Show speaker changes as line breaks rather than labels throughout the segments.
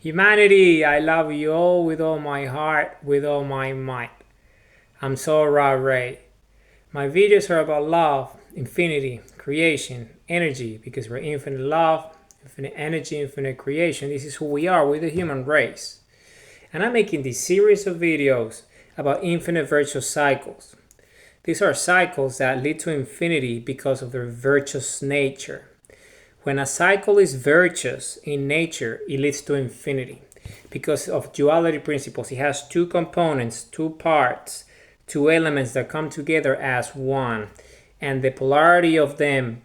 Humanity, I love you all with all my heart, with all my might. I'm so Ray. My videos are about love, infinity, creation, energy, because we're infinite love, infinite energy, infinite creation. This is who we are, we're the human race. And I'm making this series of videos about infinite virtuous cycles. These are cycles that lead to infinity because of their virtuous nature. When a cycle is virtuous in nature, it leads to infinity because of duality principles. It has two components, two parts, two elements that come together as one, and the polarity of them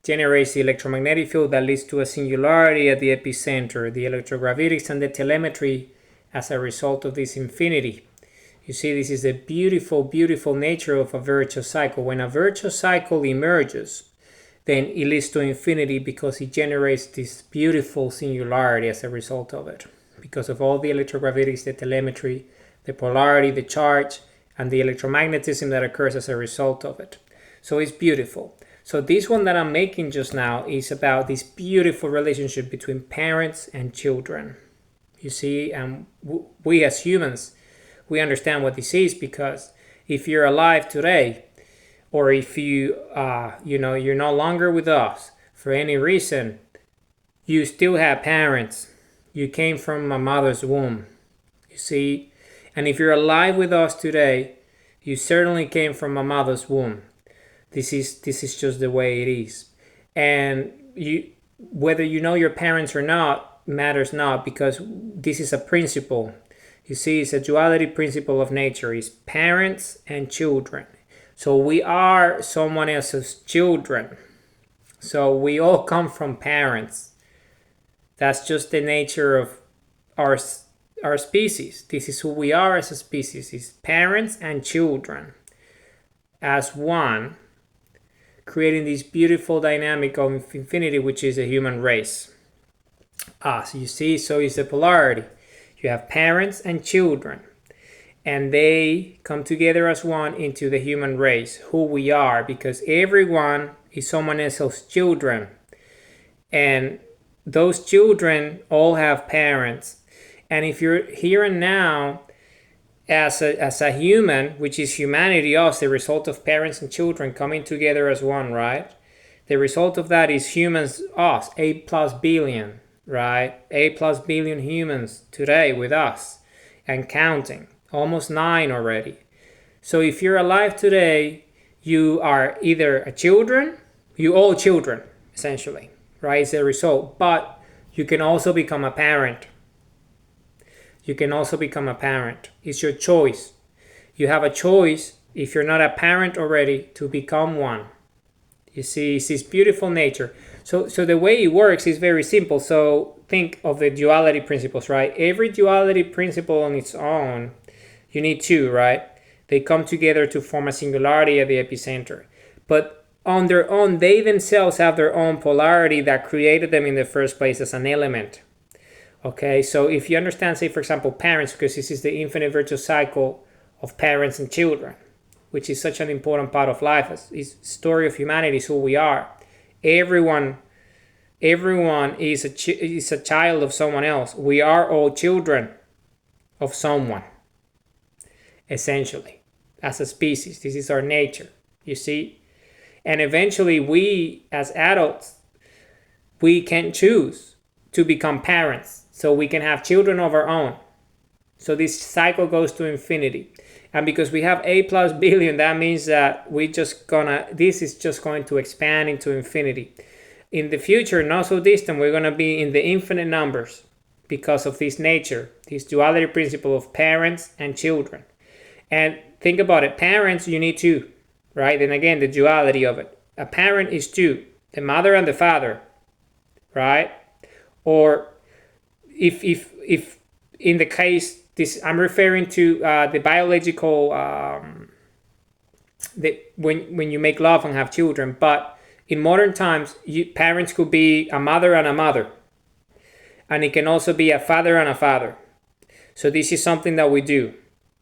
generates the electromagnetic field that leads to a singularity at the epicenter, the electrogravitics and the telemetry as a result of this infinity. You see, this is the beautiful, beautiful nature of a virtuous cycle. When a virtuous cycle emerges, then it leads to infinity because it generates this beautiful singularity as a result of it. Because of all the electrogravitics, the telemetry, the polarity, the charge, and the electromagnetism that occurs as a result of it. So it's beautiful. So this one that I'm making just now is about this beautiful relationship between parents and children. You see, we as humans, we understand what this is because if you're alive today, or if you're no longer with us for any reason, you still have parents. You came from a mother's womb, you see. And if you're alive with us today, you certainly came from a mother's womb. This is just the way it is. And whether you know your parents or not matters not, because this is a principle. You see, it's a duality principle of nature. It's parents and children. So we are someone else's children. So we all come from parents. That's just the nature of our species. This is who we are as a species, is parents and children as one, creating this beautiful dynamic of infinity, which is a human race. So you see, so is the polarity. You have parents and children, and they come together as one into the human race, who we are, because everyone is someone else's children. And those children all have parents. And if you're here and now as a human, which is humanity, us, the result of parents and children coming together as one, right? The result of that is humans, us, 8+ billion, right? 8+ billion humans today with us and counting. Almost 9 already. So if you're alive today, you are either a children, you all children, essentially, right? It's the result. But you can also become a parent. You can also become a parent. It's your choice. You have a choice, if you're not a parent already, to become one. You see, it's this beautiful nature. So the way it works is very simple. So think of the duality principles, right? Every duality principle on its own, you need two, right? They come together to form a singularity at the epicenter. But on their own, they themselves have their own polarity that created them in the first place as an element. Okay, so if you understand, say, for example, parents, because this is the infinite virtuous cycle of parents and children, which is such an important part of life. It's the story of humanity, is who we are. Everyone is a child of someone else. We are all children of someone. Essentially, as a species, this is our nature, you see. And eventually we as adults, we can choose to become parents, so we can have children of our own. So this cycle goes to infinity. And because we have 8+ billion, that means that this is just going to expand into infinity. In the future, not so distant, we're going to be in the infinite numbers because of this nature, this duality principle of parents and children. And think about it, parents, you need two, right? And again, the duality of it. A parent is two, the mother and the father, right? Or if in the case, this I'm referring to the biological, when you make love and have children. But in modern times, parents could be a mother and a mother. And it can also be a father and a father. So this is something that we do,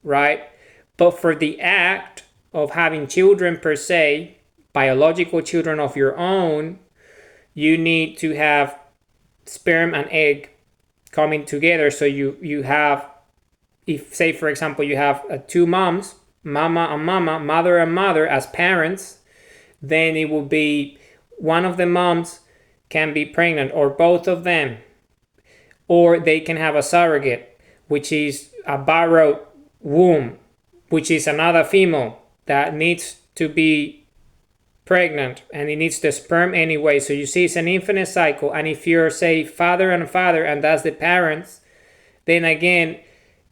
right? But for the act of having children per se, biological children of your own, you need to have sperm and egg coming together. So you have, if say for example you have two moms, mama and mama, mother and mother as parents, then it will be one of the moms can be pregnant or both of them, or they can have a surrogate, which is a borrowed womb, which is another female that needs to be pregnant and it needs the sperm anyway. So you see, it's an infinite cycle. And if you're, say, father and father, and that's the parents, then again,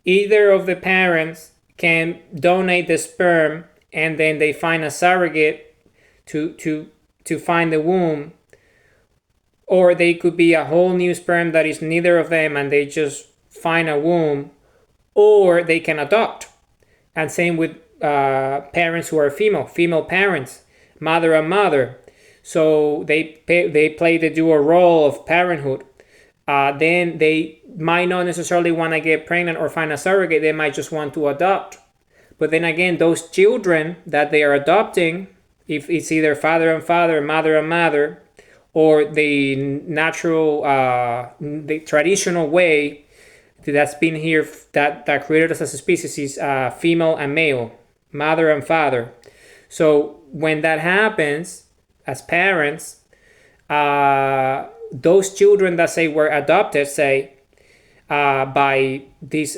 either of the parents can donate the sperm, and then they find a surrogate to find the womb, or they could be a whole new sperm that is neither of them and they just find a womb, or they can adopt. And same with parents who are female parents, mother and mother. So they play the dual role of parenthood. Then they might not necessarily want to get pregnant or find a surrogate. They might just want to adopt. But then again, those children that they are adopting, if it's either father and father, mother and mother, or the natural, the traditional way that's been here, that created us as a species, is female and male, mother and father. So when that happens, as parents, those children that say were adopted, say, by these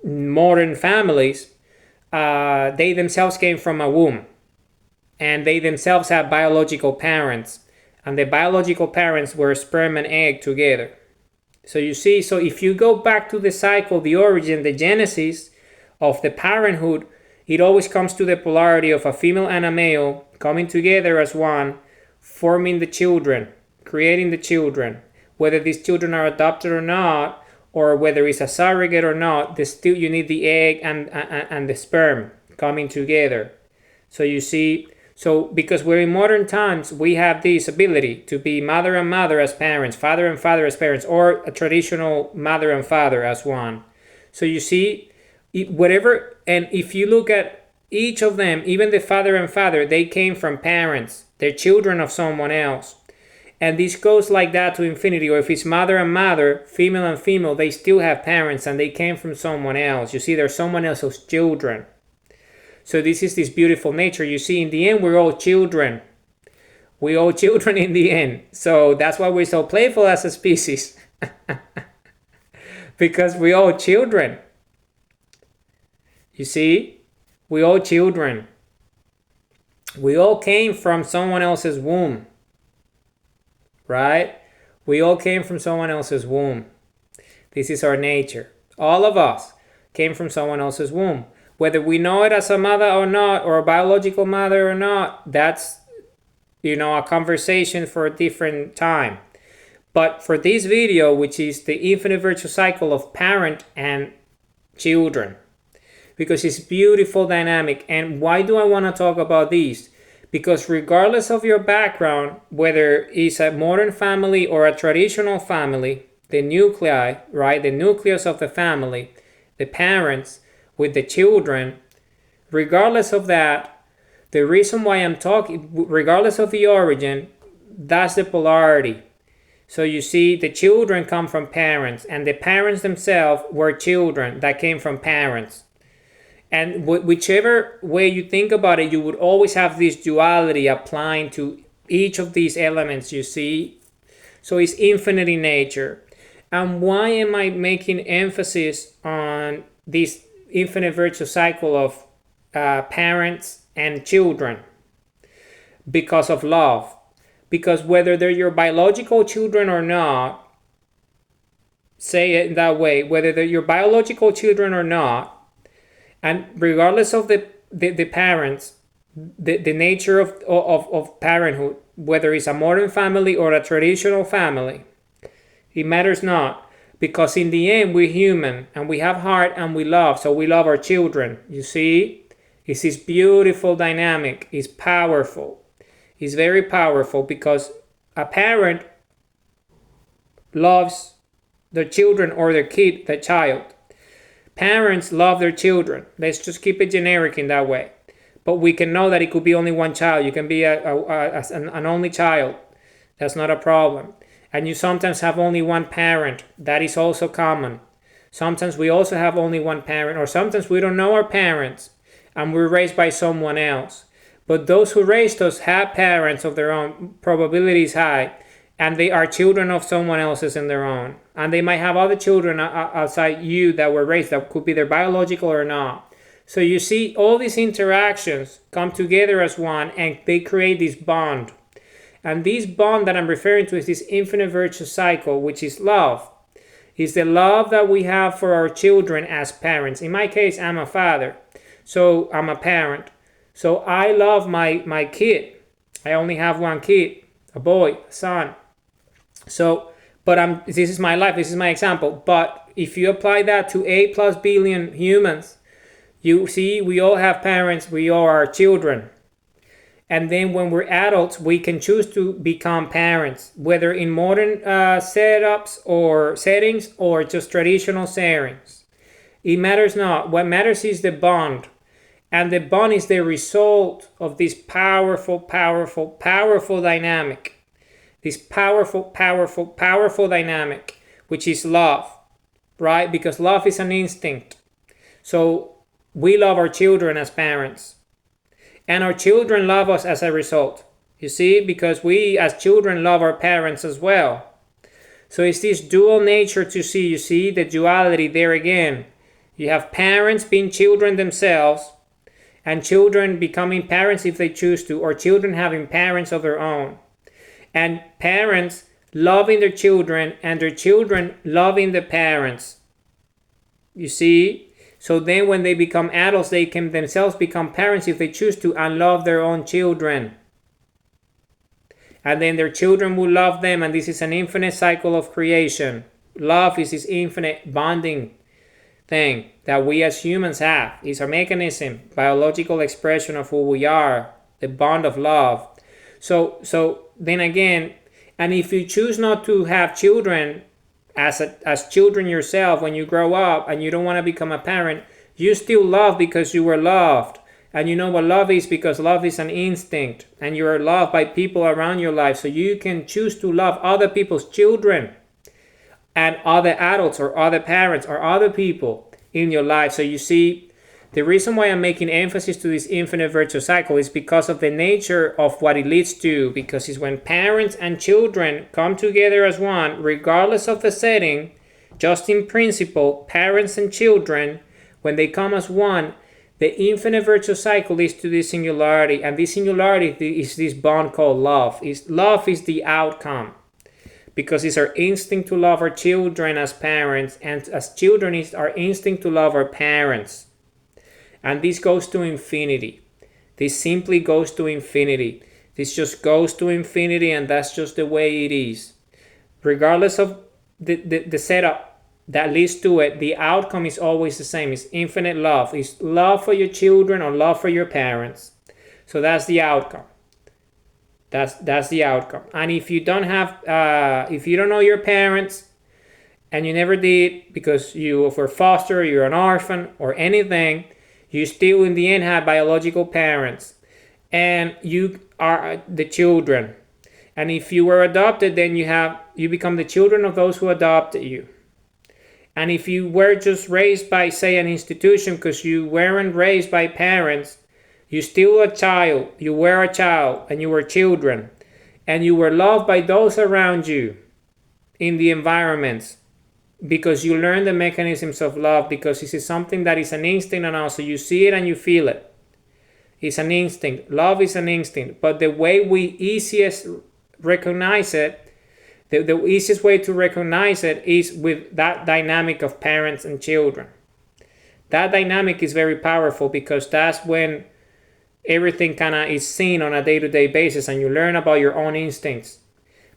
modern families, they themselves came from a womb, and they themselves have biological parents, and the biological parents were sperm and egg together. So you see, so if you go back to the cycle, the origin, the genesis of the parenthood, it always comes to the polarity of a female and a male coming together as one, forming the children, creating the children. Whether these children are adopted or not, or whether it's a surrogate or not, still you need the egg and the sperm coming together. So you see, so because we're in modern times, we have this ability to be mother and mother as parents, father and father as parents, or a traditional mother and father as one. So you see, whatever, and if you look at each of them, even the father and father, they came from parents. They're children of someone else. And this goes like that to infinity. Or if it's mother and mother, female and female, they still have parents and they came from someone else. You see, they're someone else's children. So this is this beautiful nature. You see, in the end, we're all children. We all children in the end. So that's why we're so playful as a species. Because we all children. You see, we all children. We all came from someone else's womb. Right? We all came from someone else's womb. This is our nature. All of us came from someone else's womb. Whether we know it as a mother or not, or a biological mother or not, that's, a conversation for a different time. But for this video, which is the infinite virtual cycle of parent and children, because it's beautiful dynamic. And why do I want to talk about these? Because regardless of your background, whether it's a modern family or a traditional family, the nuclei, right, the nucleus of the family, the parents with the children, regardless of that, the reason why I'm talking, regardless of the origin, that's the polarity. So you see, the children come from parents, and the parents themselves were children that came from parents. And whichever way you think about it, you would always have this duality applying to each of these elements, you see. So it's infinite in nature. And why am I making emphasis on this infinite virtual cycle of parents and children? Because of love. Because whether they're your biological children or not, say it that way, whether they're your biological children or not, and regardless of the parents, the nature of parenthood, whether it's a modern family or a traditional family, it matters not. Because in the end, we're human and we have heart and we love. So we love our children. You see, it's this beautiful dynamic. It's powerful. It's very powerful because a parent loves their children or their kid, the child. Parents love their children. Let's just keep it generic in that way. But we can know that it could be only one child. You can be an only child. That's not a problem. And you sometimes have only one parent. That is also common. Sometimes we also have only one parent, or sometimes we don't know our parents and we're raised by someone else. But those who raised us have parents of their own. Probability is high, and they are children of someone else's in their own. And they might have other children outside you that were raised that could be their biological or not. So you see, all these interactions come together as one, and they create this bond. And this bond that I'm referring to is this infinite virtuous cycle, which is love. It's the love that we have for our children as parents. In my case, I'm a father, so I'm a parent. So I love my kid. I only have one kid, a boy, a son. So, but this is my life, this is my example. But if you apply that to 8+ billion humans, you see, we all have parents, we all are children. And then when we're adults, we can choose to become parents, whether in modern setups or settings or just traditional settings. It matters not. What matters is the bond. And the bond is the result of this powerful, powerful, powerful dynamic. This powerful, powerful, powerful dynamic, which is love, right? Because love is an instinct. So we love our children as parents. And our children love us as a result. You see, because we as children love our parents as well. So it's this dual nature to see. You see the duality there again. You have parents being children themselves, and children becoming parents if they choose to, or children having parents of their own. And parents loving their children, and their children loving the parents. You see? So then when they become adults, they can themselves become parents if they choose to, and love their own children. And then their children will love them, and this is an infinite cycle of creation. Love is this infinite bonding thing that we as humans have. It's a mechanism, biological expression of who we are, the bond of love. So then again, and if you choose not to have children, as children yourself, when you grow up and you don't want to become a parent, you still love because you were loved. And you know what love is, because love is an instinct, and you are loved by people around your life. So you can choose to love other people's children and other adults or other parents or other people in your life. So you see, the reason why I'm making emphasis to this infinite virtuous cycle is because of the nature of what it leads to. Because it's when parents and children come together as one, regardless of the setting, just in principle, parents and children, when they come as one, the infinite virtuous cycle leads to this singularity. And this singularity is this bond called love. Love is the outcome. Because it's our instinct to love our children as parents, and as children it's our instinct to love our parents. And this goes to infinity. This simply goes to infinity. This just goes to infinity, and that's just the way it is. Regardless of the setup that leads to it, the outcome is always the same. It's infinite love. It's love for your children or love for your parents. So that's the outcome. That's the outcome. And if you don't know your parents, and you never did because you were foster, you're an orphan or anything, you still in the end have biological parents, and you are the children. And if you were adopted, then you become the children of those who adopted you. And if you were just raised by, say, an institution because you weren't raised by parents, you still a child. You were a child, and you were children, and you were loved by those around you in the environments. Because you learn the mechanisms of love, because this is something that is an instinct, and also you see it and you feel it. It's an instinct. Love is an instinct. But the way we easiest recognize it, the easiest way to recognize it is with that dynamic of parents and children. That dynamic is very powerful, because that's when everything kind of is seen on a day-to-day basis, and you learn about your own instincts.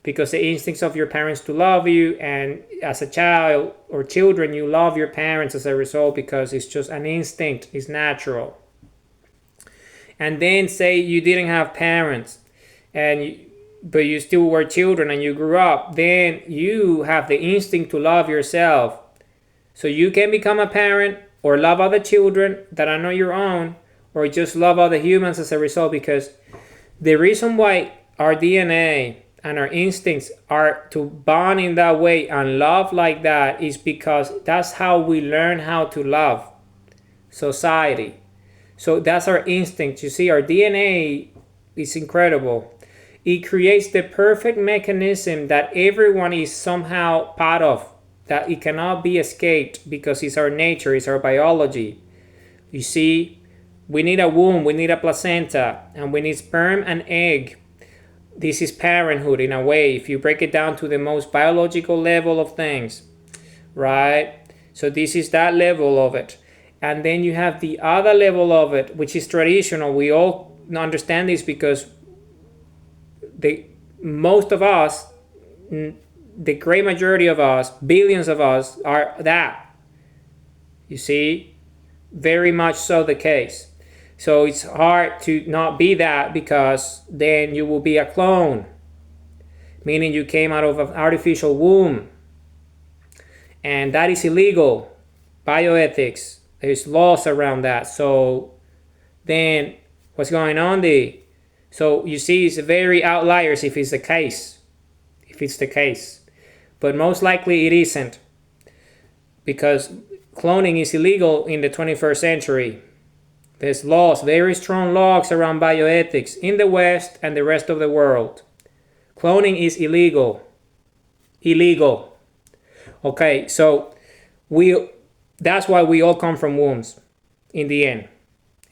Because the instincts of your parents to love you, and as a child or children, you love your parents as a result, because it's just an instinct, it's natural. And then say you didn't have parents, but you still were children and you grew up, then you have the instinct to love yourself. So you can become a parent or love other children that are not your own, or just love other humans as a result, because the reason why our DNA and our instincts are to bond in that way and love like that is because that's how we learn how to love society. So that's our instinct. You see, our DNA is incredible. It creates the perfect mechanism that everyone is somehow part of, that it cannot be escaped because it's our nature, it's our biology. You see, we need a womb, we need a placenta, and we need sperm and egg. This is parenthood in a way, if you break it down to the most biological level of things, right? So this is that level of it. And then you have the other level of it, which is traditional. We all understand this because most of us, the great majority of us, billions of us, are that. You see, very much so the case. So it's hard to not be that because then you will be a clone, meaning you came out of an artificial womb. And that is illegal. Bioethics. There's laws around that. So then what's going on there? So you see, it's very outliers if it's the case. If it's the case. But most likely it isn't. Because cloning is illegal in the 21st century. There's laws, very strong laws around bioethics in the West and the rest of the world. Cloning is illegal. Illegal. Okay, so that's why we all come from wombs in the end.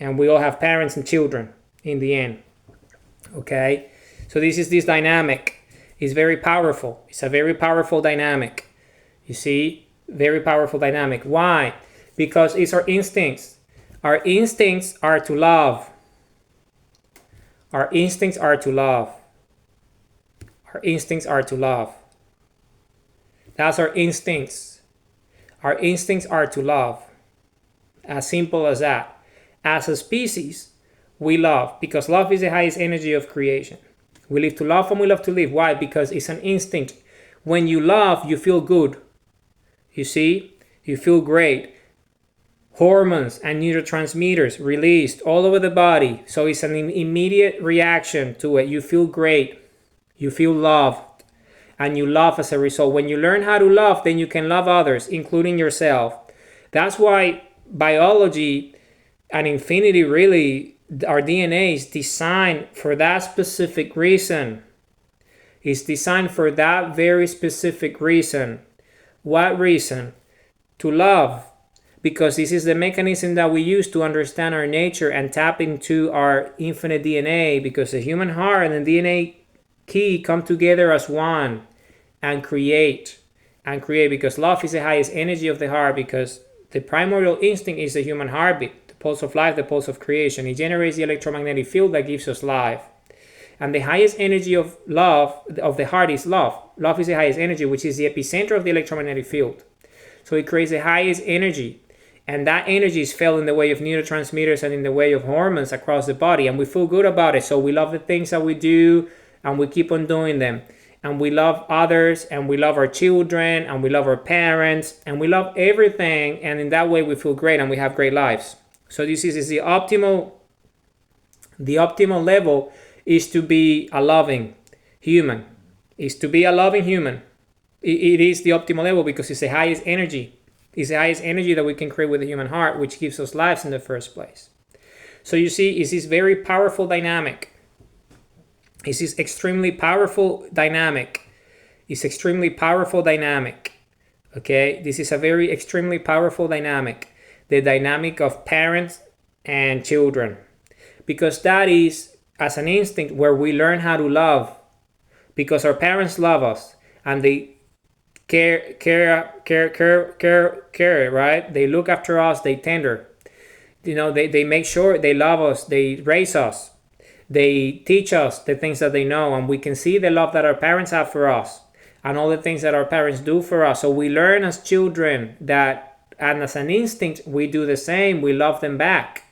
And we all have parents and children in the end. Okay? So this dynamic is very powerful. It's a very powerful dynamic. You see? Very powerful dynamic. Why? Because it's our instincts. Our instincts are to love. Our instincts are to love. Our instincts are to love. That's our instincts. Our instincts are to love. As simple as that. As a species, we love because love is the highest energy of creation. We live to love and we love to live. Why? Because it's an instinct. When you love, you feel good. You see? You feel great. Hormones and neurotransmitters released all over the body. So it's an immediate reaction to it. You feel great. You feel loved. And you love as a result. When you learn how to love, then you can love others, including yourself. That's why biology and infinity, really, our DNA is designed for that specific reason. It's designed for that very specific reason. What reason? To love. Because this is the mechanism that we use to understand our nature and tap into our infinite DNA. Because the human heart and the DNA key come together as one. And create because love is the highest energy of the heart, because the primordial instinct is the human heartbeat, the pulse of life, the pulse of creation. It generates the electromagnetic field that gives us life. And the highest energy of love, of the heart, is love. Love is the highest energy, which is the epicenter of the electromagnetic field. So it creates the highest energy. And that energy is felt in the way of neurotransmitters and in the way of hormones across the body. And we feel good about it. So we love the things that we do and we keep on doing them. And we love others, and we love our children, and we love our parents, and we love everything, and in that way we feel great and we have great lives. So this is the optimal level is to be a loving human. Is to be a loving human. It is the optimal level because it's the highest energy. It's the highest energy that we can create with the human heart, which gives us lives in the first place. So you see, it's this very powerful dynamic. It's this extremely powerful dynamic. It's extremely powerful dynamic. Okay? This is a very extremely powerful dynamic. The dynamic of parents and children. Because that is, as an instinct, where we learn how to love. Because our parents love us. And they care, right? They look after us. They tender. You know, they make sure they love us. They raise us. They teach us the things that they know, and we can see the love that our parents have for us and all the things that our parents do for us. So we learn as children that, and as an instinct, we do the same. We love them back.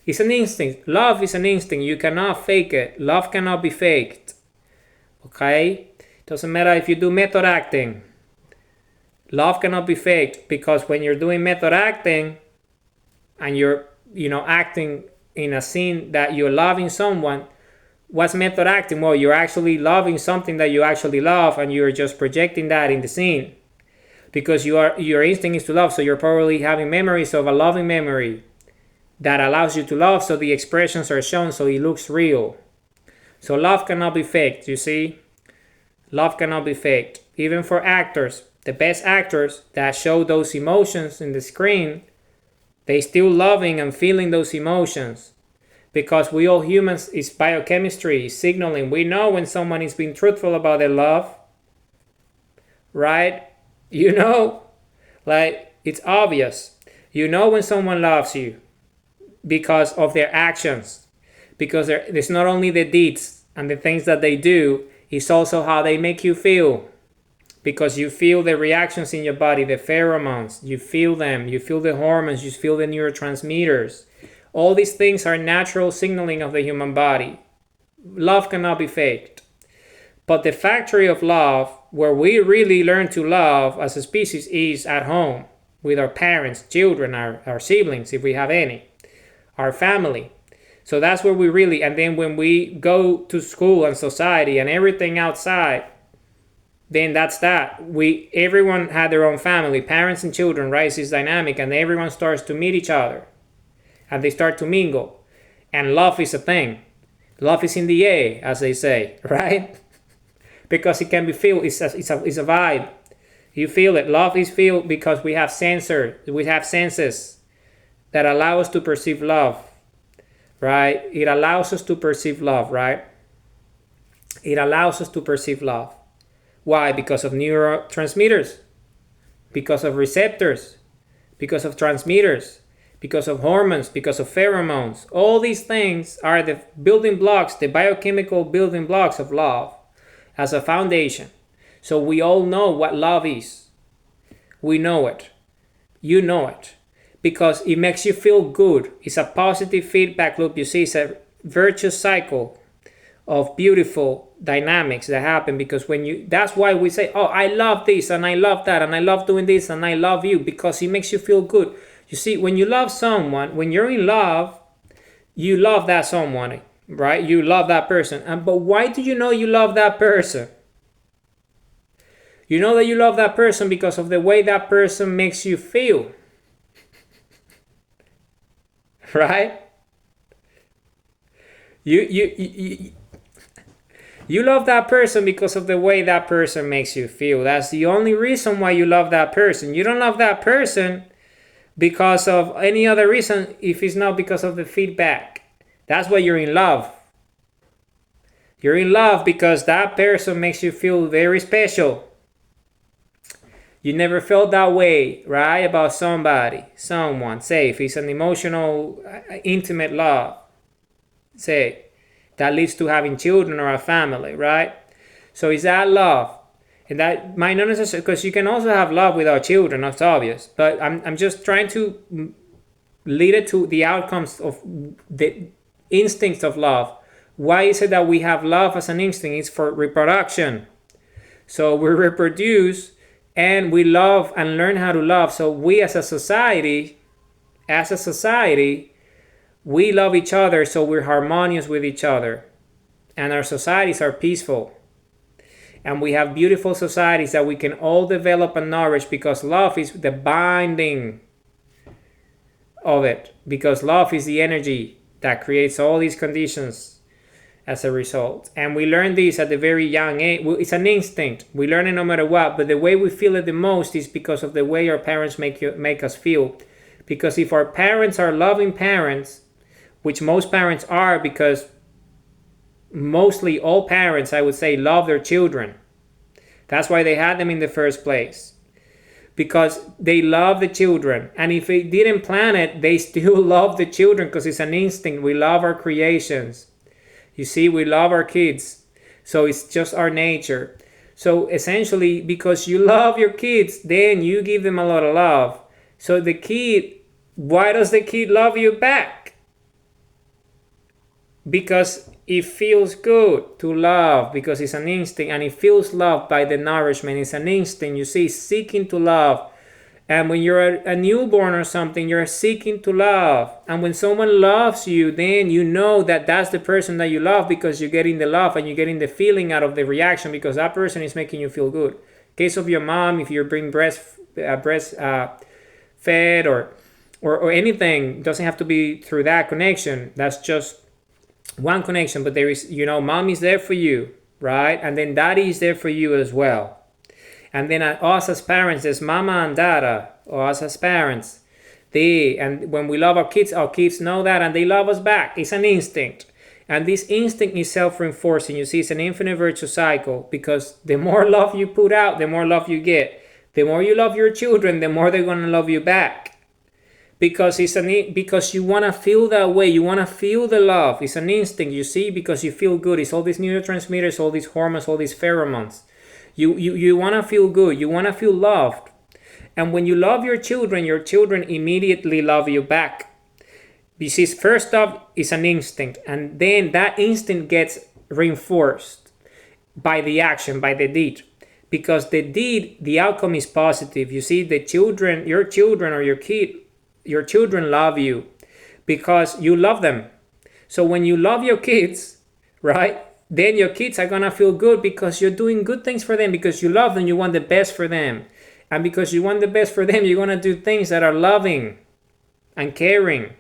It's an instinct. Love is an instinct. You cannot fake it. Love cannot be faked. Okay? Doesn't matter if you do method acting. Love cannot be faked, because when you're doing method acting and you're, acting in a scene that you're loving someone, What's method acting? Well, you're actually loving something that you actually love, and you're just projecting that in the scene because your instinct is to love. So you're probably having memories of a loving memory that allows you to love. So the expressions are shown, so it looks real. So love cannot be faked. You see, love cannot be faked. Even for actors, the best actors that show those emotions in the screen, they still loving and feeling those emotions. Because we all humans, is biochemistry, is signaling. We know when someone is being truthful about their love, right? You know, like it's obvious. You know when someone loves you because of their actions. Because it's not only the deeds and the things that they do, it's also how they make you feel. Because you feel the reactions in your body, the pheromones, you feel them, you feel the hormones, you feel the neurotransmitters. All these things are natural signaling of the human body. Love cannot be faked. But the factory of love, where we really learn to love as a species, is at home with our parents, children, our siblings, if we have any, our family. So that's where we really, and then when we go to school and society and everything outside, then that's that. Everyone had their own family, parents and children, right? It's dynamic, and everyone starts to meet each other. And they start to mingle. And love is a thing. Love is in the air, as they say, right? Because it can be felt. It's a vibe. You feel it. Love is felt because we have senses that allow us to perceive love, right? It allows us to perceive love, right? It allows us to perceive love. Why? Because of neurotransmitters, because of receptors, because of transmitters, because of hormones, because of pheromones. All these things are the building blocks, the biochemical building blocks of love as a foundation. So we all know what love is. We know it. You know it. Because it makes you feel good. It's a positive feedback loop. You see, it's a virtuous cycle of beautiful dynamics that happen, because that's why we say, oh, I love this and I love that and I love doing this and I love you, because it makes you feel good. You see, when you love someone, when you're in love, you love that someone, right? You love that person. But why do you know you love that person? You know that you love that person because of the way that person makes you feel. Right? You love that person because of the way that person makes you feel. That's the only reason why you love that person. You don't love that person because of any other reason if it's not because of the feedback. That's why you're in love. You're in love because that person makes you feel very special. You never felt that way, right? About somebody, someone. Say, if it's an emotional, intimate love, say, that leads to having children or a family, right? So is that love? And that might not necessarily, because you can also have love without children, that's obvious. But I'm just trying to lead it to the outcomes of the instincts of love. Why is it that we have love as an instinct? It's for reproduction. So we reproduce and we love and learn how to love. So we as a society, we love each other, so we're harmonious with each other. And our societies are peaceful. And we have beautiful societies that we can all develop and nourish, because love is the binding of it. Because love is the energy that creates all these conditions as a result. And we learn this at a very young age. It's an instinct. We learn it no matter what. But the way we feel it the most is because of the way our parents make us feel. Because if our parents are loving parents, which most parents are, because mostly all parents, I would say, love their children. That's why they had them in the first place. Because they love the children. And if they didn't plan it, they still love the children, because it's an instinct. We love our creations. You see, we love our kids. So it's just our nature. So essentially, because you love your kids, then you give them a lot of love. So the kid, why does the kid love you back? Because it feels good to love, because it's an instinct, and it feels loved by the nourishment. It's an instinct, you see, seeking to love. And when you're a newborn or something, you're seeking to love. And when someone loves you, then you know that that's the person that you love, because you're getting the love and you're getting the feeling out of the reaction, because that person is making you feel good. In case of your mom, if you're being fed or anything, it doesn't have to be through that connection. That's just one connection. But there is, mom is there for you, right? And then daddy is there for you as well. And then us as parents, there's mama and dada, or us as parents. And when we love our kids know that, and they love us back. It's an instinct. And this instinct is self-reinforcing. You see, it's an infinite virtuous cycle, because the more love you put out, the more love you get. The more you love your children, the more they're going to love you back. Because because you want to feel that way. You want to feel the love. It's an instinct, you see, because you feel good. It's all these neurotransmitters, all these hormones, all these pheromones. You want to feel good. You want to feel loved. And when you love your children immediately love you back. You see, first off, it's an instinct. And then that instinct gets reinforced by the action, by the deed. Because the deed, the outcome is positive. You see, your children or your children love you because you love them. So when you love your kids, right? Then your kids are going to feel good because you're doing good things for them, because you love them, you want the best for them. And because you want the best for them, you're going to do things that are loving and caring.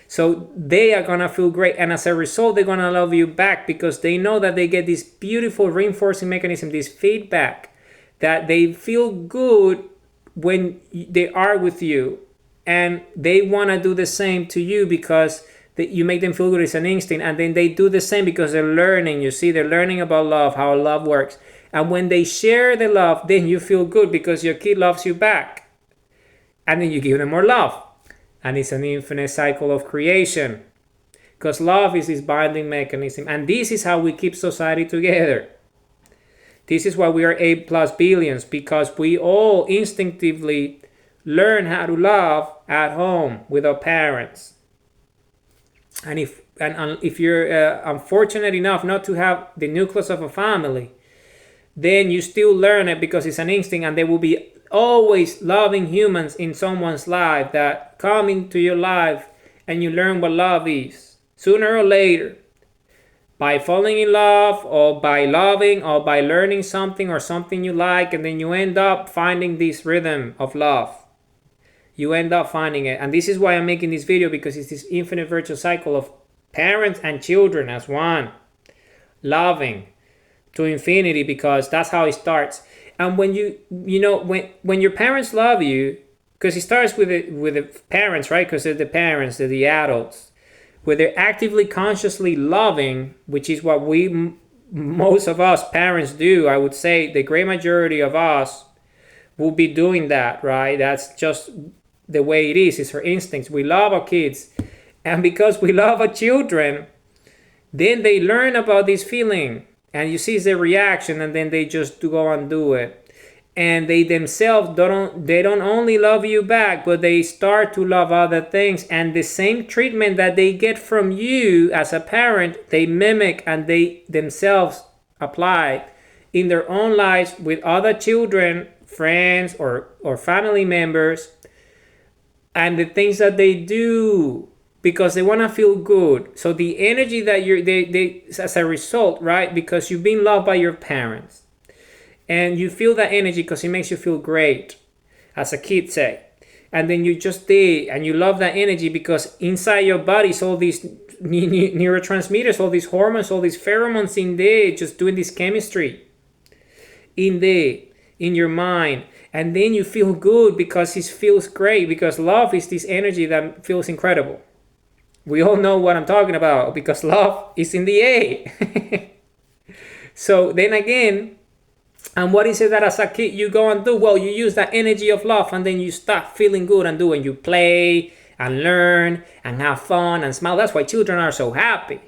So they are going to feel great. And as a result, they're going to love you back, because they know that they get this beautiful reinforcing mechanism, this feedback, that they feel good when they are with you. And they want to do the same to you, because you make them feel good. It's an instinct. And then they do the same because they're learning. You see, they're learning about love, how love works. And when they share the love, then you feel good because your kid loves you back. And then you give them more love. And it's an infinite cycle of creation. Because love is this binding mechanism. And this is how we keep society together. This is why we are 8+ billions. Because we all instinctively learn how to love at home with our parents. And if you're unfortunate enough not to have the nucleus of a family, then you still learn it, because it's an instinct. And there will be always loving humans in someone's life that come into your life, and you learn what love is sooner or later, by falling in love, or by loving, or by learning something or something you like, and then you end up finding this rhythm of love. You end up finding it. And this is why I'm making this video, because it's this infinite virtual cycle of parents and children as one, loving to infinity, because that's how it starts. And when when your parents love you, because it starts with the parents, right? Because they're the parents, they're the adults, where they're actively, consciously loving, which is what most of us parents do. I would say the great majority of us will be doing that, right? That's just the way it is. It's our instincts. We love our kids. And because we love our children, then they learn about this feeling. And you see their reaction, and then they just go and do it. And they themselves don't only love you back, but they start to love other things. And the same treatment that they get from you as a parent, they mimic and they themselves apply in their own lives with other children, friends, or family members. And the things that they do, because they want to feel good. So the energy that they as a result, right? Because you've been loved by your parents. And you feel that energy because it makes you feel great, as a kid say. And then you just did, and you love that energy because inside your body is all these neurotransmitters, all these hormones, all these pheromones in there, just doing this chemistry in your mind. And then you feel good because it feels great, because love is this energy that feels incredible. We all know what I'm talking about, because love is in the air. So then again, and what is it that as a kid you go and do? Well, you use that energy of love, and then you start feeling good and do, and you play and learn and have fun and smile. That's why children are so happy,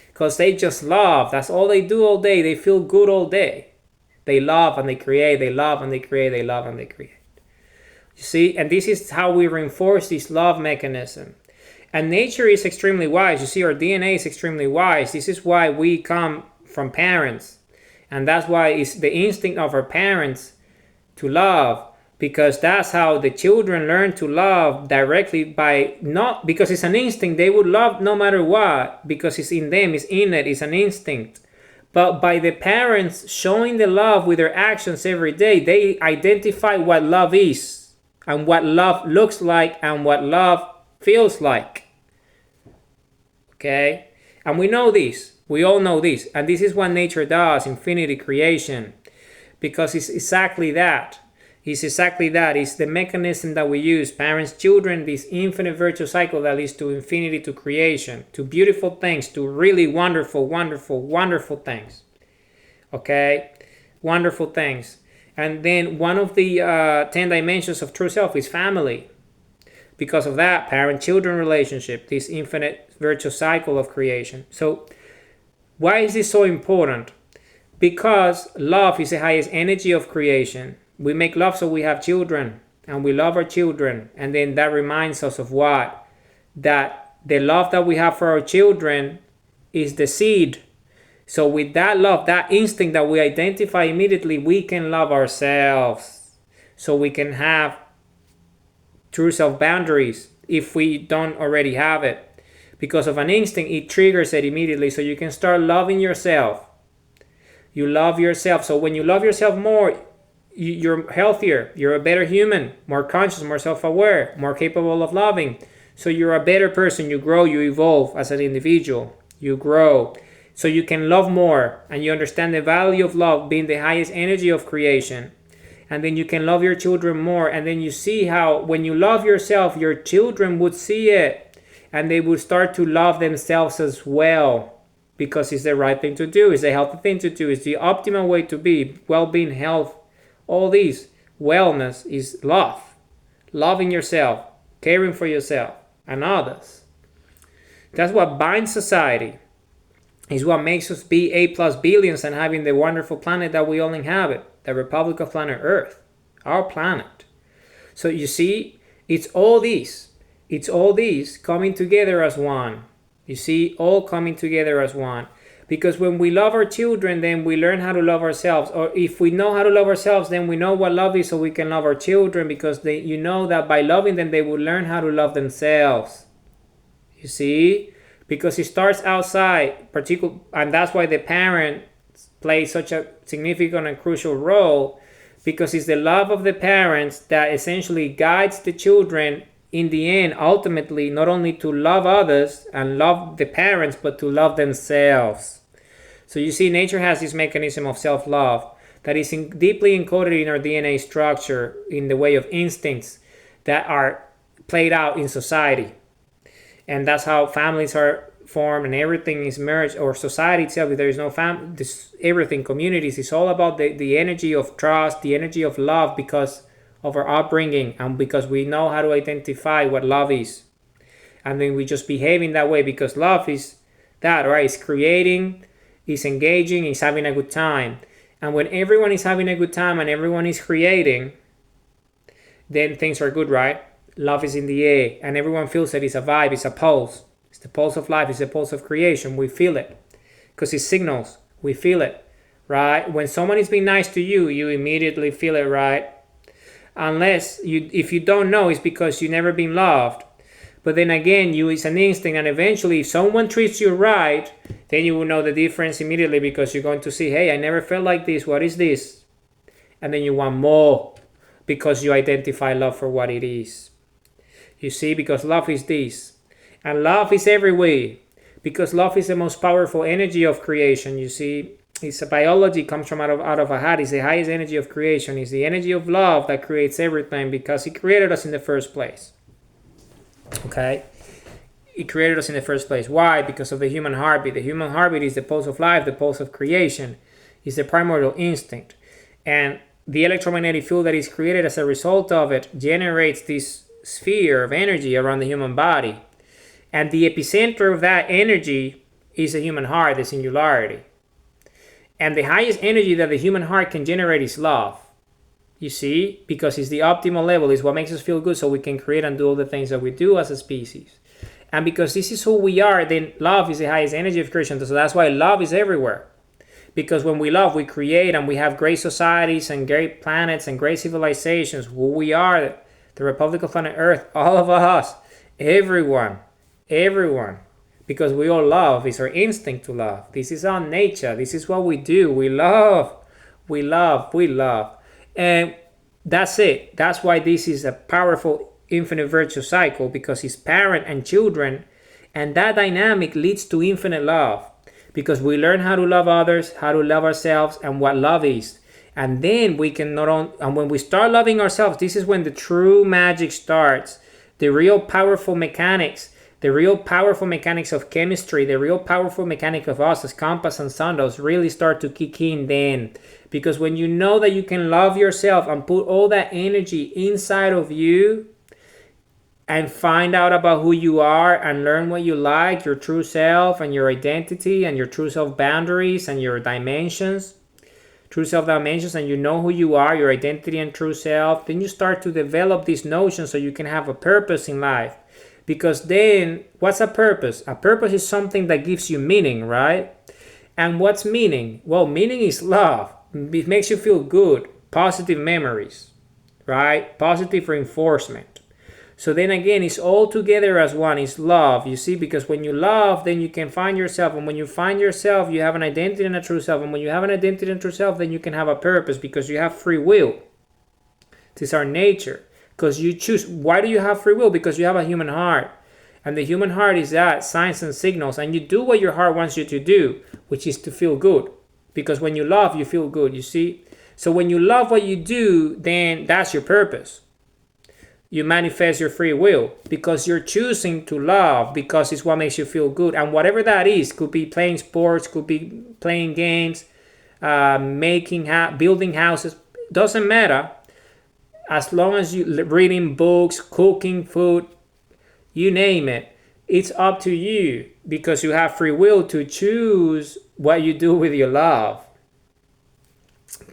because they just love. That's all they do all day. They feel good all day. They love and they create. They love and they create. They love and they create. You see, and this is how we reinforce this love mechanism. And nature is extremely wise. You see, our DNA is extremely wise. This is why we come from parents. And that's why it's the instinct of our parents to love, because that's how the children learn to love directly, by not because it's an instinct. They would love no matter what because it's in them, it's innate, it's an instinct. But by the parents showing the love with their actions every day, they identify what love is and what love looks like and what love feels like. Okay? And we know this. We all know this. And this is what nature does, infinity creation. Because it's exactly that. It's exactly that. It's the mechanism that we use. Parents, children, this infinite virtual cycle that leads to infinity, to creation, to beautiful things, to really wonderful, wonderful, wonderful things. Okay? Wonderful things. And then one of the 10 dimensions of true self is family. Because of that, parent-children relationship, this infinite virtual cycle of creation. So why is this so important? Because love is the highest energy of creation. We make love so we have children, and we love our children. And then that reminds us of what? That the love that we have for our children is the seed. So with that love, that instinct that we identify immediately, we can love ourselves. So we can have true self boundaries if we don't already have it. Because of an instinct, it triggers it immediately. So you can start loving yourself. You love yourself. So when you love yourself more, you're healthier, you're a better human, more conscious, more self-aware, more capable of loving. So you're a better person, you grow, you evolve as an individual, you grow. So you can love more, and you understand the value of love being the highest energy of creation. And then you can love your children more, and then you see how when you love yourself, your children would see it, and they would start to love themselves as well, because it's the right thing to do, it's the healthy thing to do, it's the optimal way to be, well-being, health. All these wellness is love. Loving yourself, caring for yourself and others. That's what binds society. Is what makes us be A+ billions and having the wonderful planet that we all inhabit. The Republic of Planet Earth. Our planet. So you see, it's all these. It's all these coming together as one. You see, all coming together as one. Because when we love our children, then we learn how to love ourselves. Or if we know how to love ourselves, then we know what love is, so we can love our children, because you know that by loving them, they will learn how to love themselves. You see? Because it starts outside, and that's why the parents play such a significant and crucial role, because it's the love of the parents that essentially guides the children in the end, ultimately, not only to love others and love the parents, but to love themselves. So you see, nature has this mechanism of self-love that is deeply encoded in our DNA structure in the way of instincts that are played out in society. And that's how families are formed and everything is merged, or society itself. If there is no family, everything, communities, it's all about the energy of trust, the energy of love, because of our upbringing and because we know how to identify what love is. And then we just behave in that way, because love is that, right? It's creating, it's engaging, it's having a good time. And when everyone is having a good time and everyone is creating, then things are good, right? Love is in the air and everyone feels it. It's a vibe, it's a pulse. It's the pulse of life, it's the pulse of creation. We feel it because it signals. We feel it, right? When someone is being nice to you, you immediately feel it, right? Unless if you don't know, it's because you've never been loved. But then again, it's an instinct, and eventually if someone treats you right, then you will know the difference immediately, because you're going to see, hey, I never felt like this, what is this? And then you want more, because you identify love for what it is. You see, because love is this. And love is everywhere, because love is the most powerful energy of creation, you see. It's a biology, comes from out of a hat. It's the highest energy of creation. It's the energy of love that creates everything, because it created us in the first place. Okay? It created us in the first place. Why? Because of the human heartbeat. The human heartbeat is the pulse of life, the pulse of creation. It's the primordial instinct. And the electromagnetic field that is created as a result of it generates this sphere of energy around the human body. And the epicenter of that energy is the human heart, the singularity. And the highest energy that the human heart can generate is love. You see? Because it's the optimal level. It's what makes us feel good, so we can create and do all the things that we do as a species. And because this is who we are, then love is the highest energy of creation. So that's why love is everywhere. Because when we love, we create, and we have great societies and great planets and great civilizations. Who we are, the Republic of Planet Earth, all of us, everyone, because we all love. It's our instinct to love. This is our nature. This is what we do. We love. And that's it. That's why this is a powerful infinite virtue cycle, because it's parent and children, and that dynamic leads to infinite love, because we learn how to love others, how to love ourselves, and what love is. And then we can not only, and when we start loving ourselves, this is when the true magic starts. The real powerful mechanics of chemistry, the real powerful mechanic of us as compass and sundials really start to kick in then. Because when you know that you can love yourself and put all that energy inside of you and find out about who you are and learn what you like, your true self and your identity and your true self boundaries and your dimensions, true self dimensions, and you know who you are, your identity and true self, then you start to develop these notions so you can have a purpose in life. Because then, what's a purpose? A purpose is something that gives you meaning, right? And what's meaning? Well, meaning is love. It makes you feel good, positive memories, right? Positive reinforcement. So then again, it's all together as one. It's love, you see, because when you love, then you can find yourself. And when you find yourself, you have an identity and a true self. And when you have an identity and true self, then you can have a purpose, because you have free will. This is our nature. Because you choose. Why do you have free will? Because you have a human heart. And the human heart is that, signs and signals. And you do what your heart wants you to do, which is to feel good. Because when you love, you feel good, you see. So when you love what you do, then that's your purpose. You manifest your free will because you're choosing to love, because it's what makes you feel good. And whatever that is, could be playing sports, could be playing games, building houses, doesn't matter. As long as you reading books, cooking food, you name it, it's up to you, because you have free will to choose what you do with your love.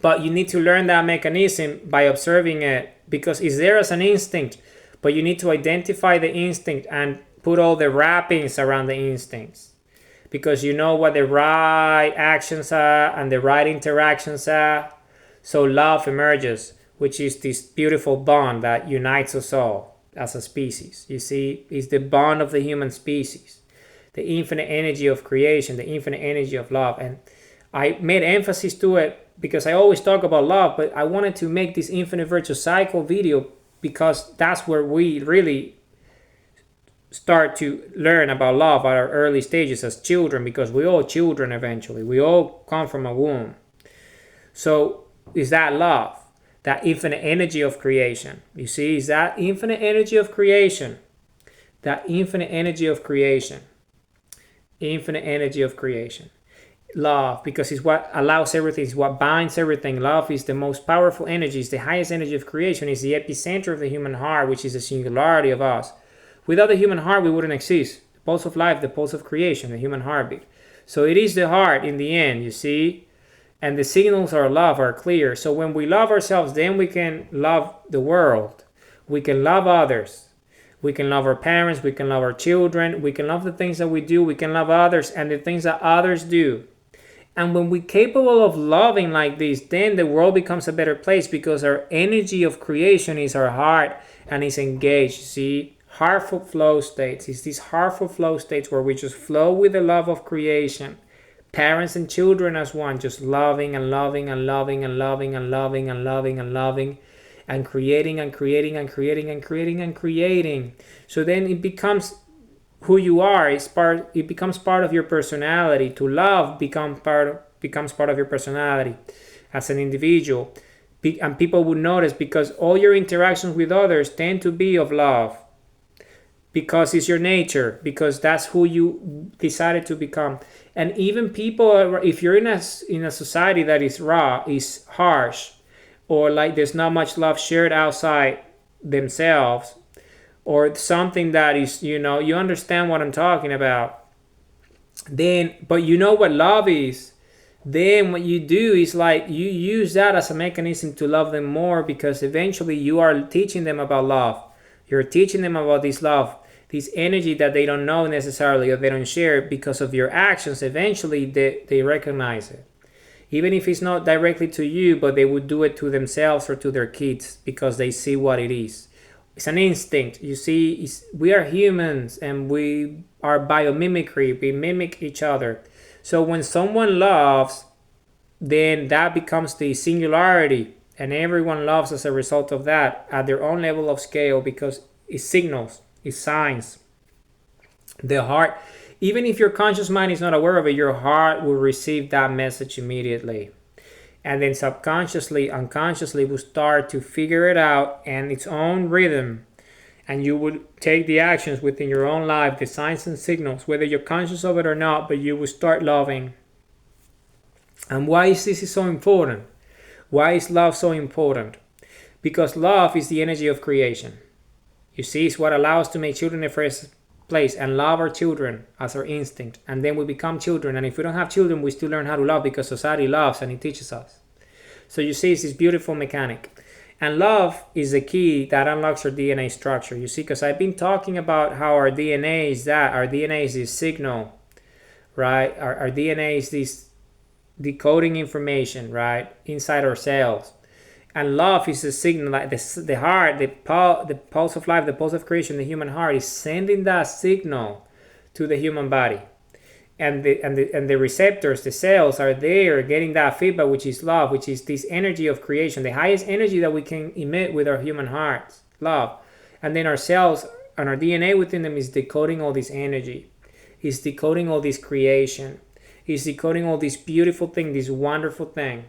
But you need to learn that mechanism by observing it, because it's there as an instinct, but you need to identify the instinct and put all the wrappings around the instincts, because you know what the right actions are and the right interactions are. So love emerges, which is this beautiful bond that unites us all as a species. You see, it's the bond of the human species, the infinite energy of creation, the infinite energy of love. And I made emphasis to it because I always talk about love, but I wanted to make this infinite virtue cycle video because that's where we really start to learn about love at our early stages as children, because we're all children eventually. We all come from a womb. So is that love, that infinite energy of creation. You see, is that infinite energy of creation, that infinite energy of creation, infinite energy of creation. Love, because it's what allows everything, it's what binds everything. Love is the most powerful energy, it's the highest energy of creation, it's the epicenter of the human heart, which is the singularity of us. Without the human heart, we wouldn't exist. The pulse of life, the pulse of creation, the human heartbeat. So it is the heart in the end, you see, and the signals of love are clear. So when we love ourselves, then we can love the world. We can love others. We can love our parents, we can love our children, we can love the things that we do, we can love others and the things that others do. And when we're capable of loving like this, then the world becomes a better place, because our energy of creation is our heart and is engaged. See, heartful flow states. It's these heartful flow states where we just flow with the love of creation. Parents and children as one, just loving and loving and loving and loving and loving and loving and loving and creating and creating and creating and creating and creating. So then it becomes who you are. It becomes part of your personality. To love becomes part of your personality as an individual. And people would notice, because all your interactions with others tend to be of love, because it's your nature, because that's who you decided to become. And even people, if you're in a society that is raw, is harsh, or like there's not much love shared outside themselves, or something that is, you understand what I'm talking about, then, but you know what love is, then what you do is like you use that as a mechanism to love them more, because eventually you are teaching them about love. You're teaching them about this love, this energy that they don't know necessarily, or they don't share. Because of your actions, eventually they recognize it. even if it's not directly to you, but they would do it to themselves or to their kids because they see what it is. It's an instinct. You see, we are humans and we are biomimicry. We mimic each other. So when someone loves, then that becomes the singularity, and everyone loves as a result of that at their own level of scale, because it signals, it signs. The heart, even if your conscious mind is not aware of it, your heart will receive that message immediately. And then subconsciously, unconsciously will start to figure it out and its own rhythm. And you would take the actions within your own life, the signs and signals, whether you're conscious of it or not, but you will start loving. And why is this so important? Why is love so important? Because love is the energy of creation. You see, it's what allows us to make children in the first place and love our children as our instinct. And then we become children. And if we don't have children, we still learn how to love because society loves and it teaches us. So you see, it's this beautiful mechanic. And love is the key that unlocks our DNA structure. You see, because I've been talking about how our DNA is that. Our DNA is this signal, right? Our DNA is this decoding information, right, inside our cells. And love is a signal, like the heart, the pulse of life, the pulse of creation, the human heart is sending that signal to the human body. And the receptors, the cells, are there getting that feedback, which is love, which is this energy of creation, the highest energy that we can emit with our human hearts, love. And then our cells and our DNA within them is decoding all this energy, is decoding all this creation, is decoding all this beautiful thing, this wonderful thing.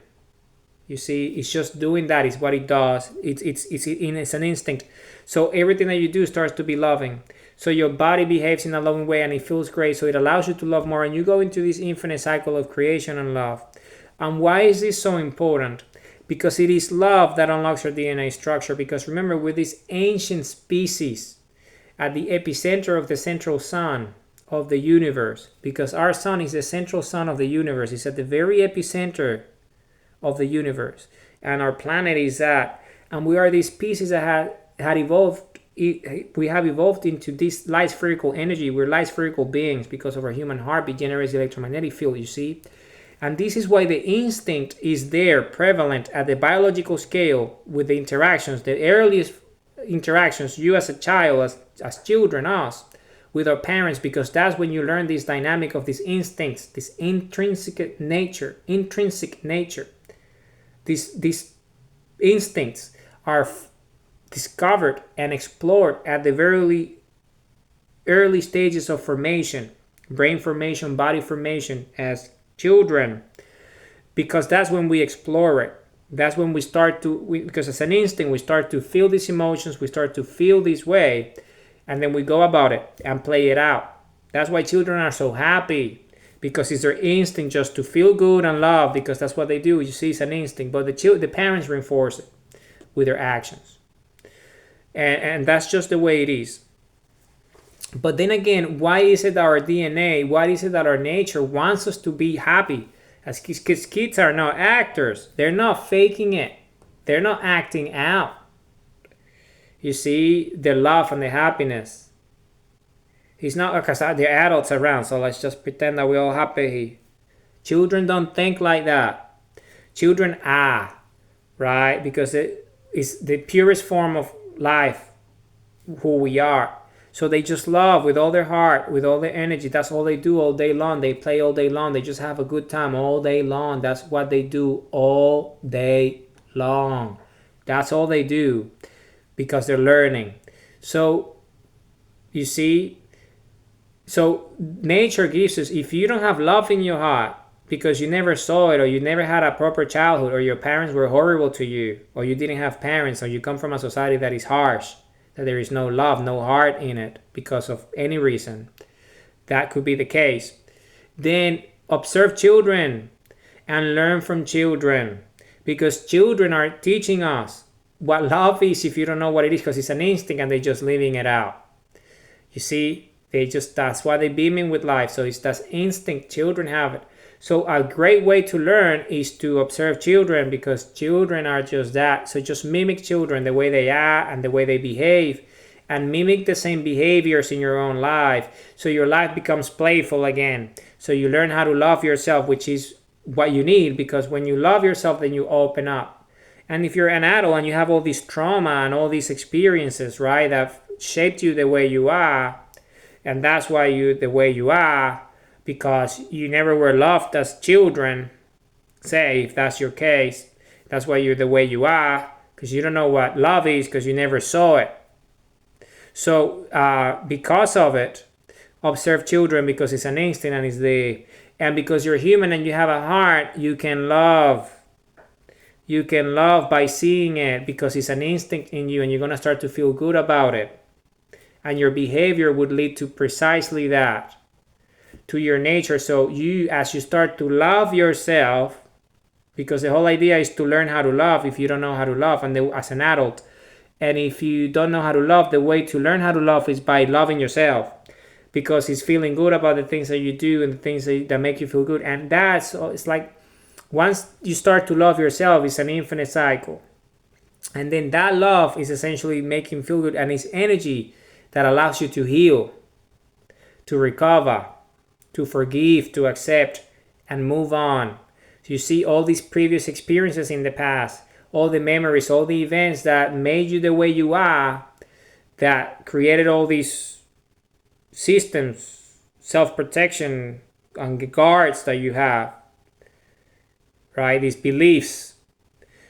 You see, it's just doing that. It's what it does. It's an instinct. So everything that you do starts to be loving. So your body behaves in a loving way and it feels great. So it allows you to love more, and you go into this infinite cycle of creation and love. And why is this so important? Because it is love that unlocks our DNA structure. Because remember, we're this ancient species at the epicenter of the central sun of the universe, because our sun is the central sun of the universe. It's at the very epicenter of the universe, and our planet is that. And we are these pieces that had evolved. We have evolved into this light spherical energy. We're light spherical beings because of our human heartbeat generates the electromagnetic field. You see, and this is why the instinct is there, prevalent at the biological scale with the interactions, the earliest interactions. You as a child, as children, us with our parents, because that's when you learn this dynamic of these instincts, this intrinsic nature. These instincts are discovered and explored at the very early stages of formation, brain formation, body formation as children, because that's when we explore it. That's when we start to, because as an instinct, we start to feel these emotions, we start to feel this way, and then we go about it and play it out. That's why children are so happy, because it's their instinct just to feel good and love, because that's what they do. You see, it's an instinct, but the parents reinforce it with their actions. And that's just the way it is. But then again, why is it that our DNA, why is it that our nature wants us to be happy? Because kids are not actors. They're not faking it. They're not acting out. You see, the love and the happiness. It's not because there are adults around, so let's just pretend that we're all happy. Children don't think like that. Children are, right? Because it is the purest form of life, who we are. So they just love with all their heart, with all their energy. That's all they do all day long. They play all day long. They just have a good time all day long. That's what they do all day long. That's all they do, because they're learning. So you see, so nature gives us, if you don't have love in your heart because you never saw it, or you never had a proper childhood, or your parents were horrible to you, or you didn't have parents, or you come from a society that is harsh, that there is no love, no heart in it because of any reason, that could be the case, then observe children and learn from children, because children are teaching us what love is if you don't know what it is, because it's an instinct and they're just living it out. You see, that's why they're beaming with life. So it's that instinct. Children have it. So a great way to learn is to observe children, because children are just that. So just mimic children, the way they are and the way they behave, and mimic the same behaviors in your own life. So your life becomes playful again. So you learn how to love yourself, which is what you need, because when you love yourself, then you open up. And if you're an adult and you have all this trauma and all these experiences, right, that shaped you the way you are, and that's why you the way you are, because you never were loved as children, say, if that's your case, that's why you're the way you are, because you don't know what love is, because you never saw it. So because of it, observe children, because it's an instinct and because you're human and you have a heart, you can love. You can love by seeing it, because it's an instinct in you, and you're going to start to feel good about it. And your behavior would lead to precisely that, to your nature. So as you start to love yourself, because the whole idea is to learn how to love if you don't know how to love, and as an adult. And if you don't know how to love, the way to learn how to love is by loving yourself, because it's feeling good about the things that you do and the things that make you feel good. And it's like, once you start to love yourself, it's an infinite cycle. And then that love is essentially making you feel good, and it's energy that allows you to heal, to recover, to forgive, to accept, and move on. So you see all these previous experiences in the past, all the memories, all the events that made you the way you are, that created all these systems, self-protection, and guards that you have, right? These beliefs.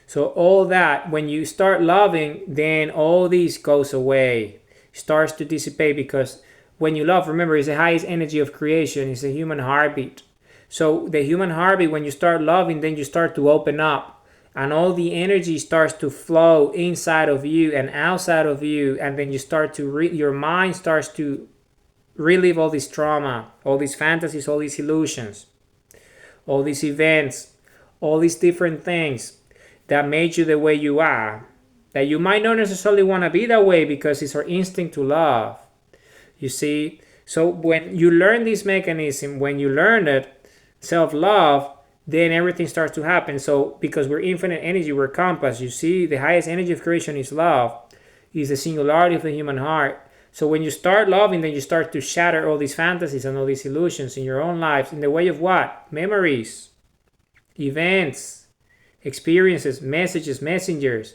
So all that, when you start loving, then all these goes away, starts to dissipate, because when you love, remember, it's the highest energy of creation. It's the human heartbeat. So the human heartbeat, when you start loving, then you start to open up, and all the energy starts to flow inside of you and outside of you, and then you start to your mind starts to relive all this trauma, all these fantasies, all these illusions, all these events, all these different things that made you the way you are, that you might not necessarily want to be that way, because it's our instinct to love. You see? So when you learn this mechanism, when you learn it, self-love, then everything starts to happen. So because we're infinite energy, we're compass. You see, the highest energy of creation is love, is the singularity of the human heart. So when you start loving, then you start to shatter all these fantasies and all these illusions in your own lives, in the way of what? Memories, events, experiences, messages, messengers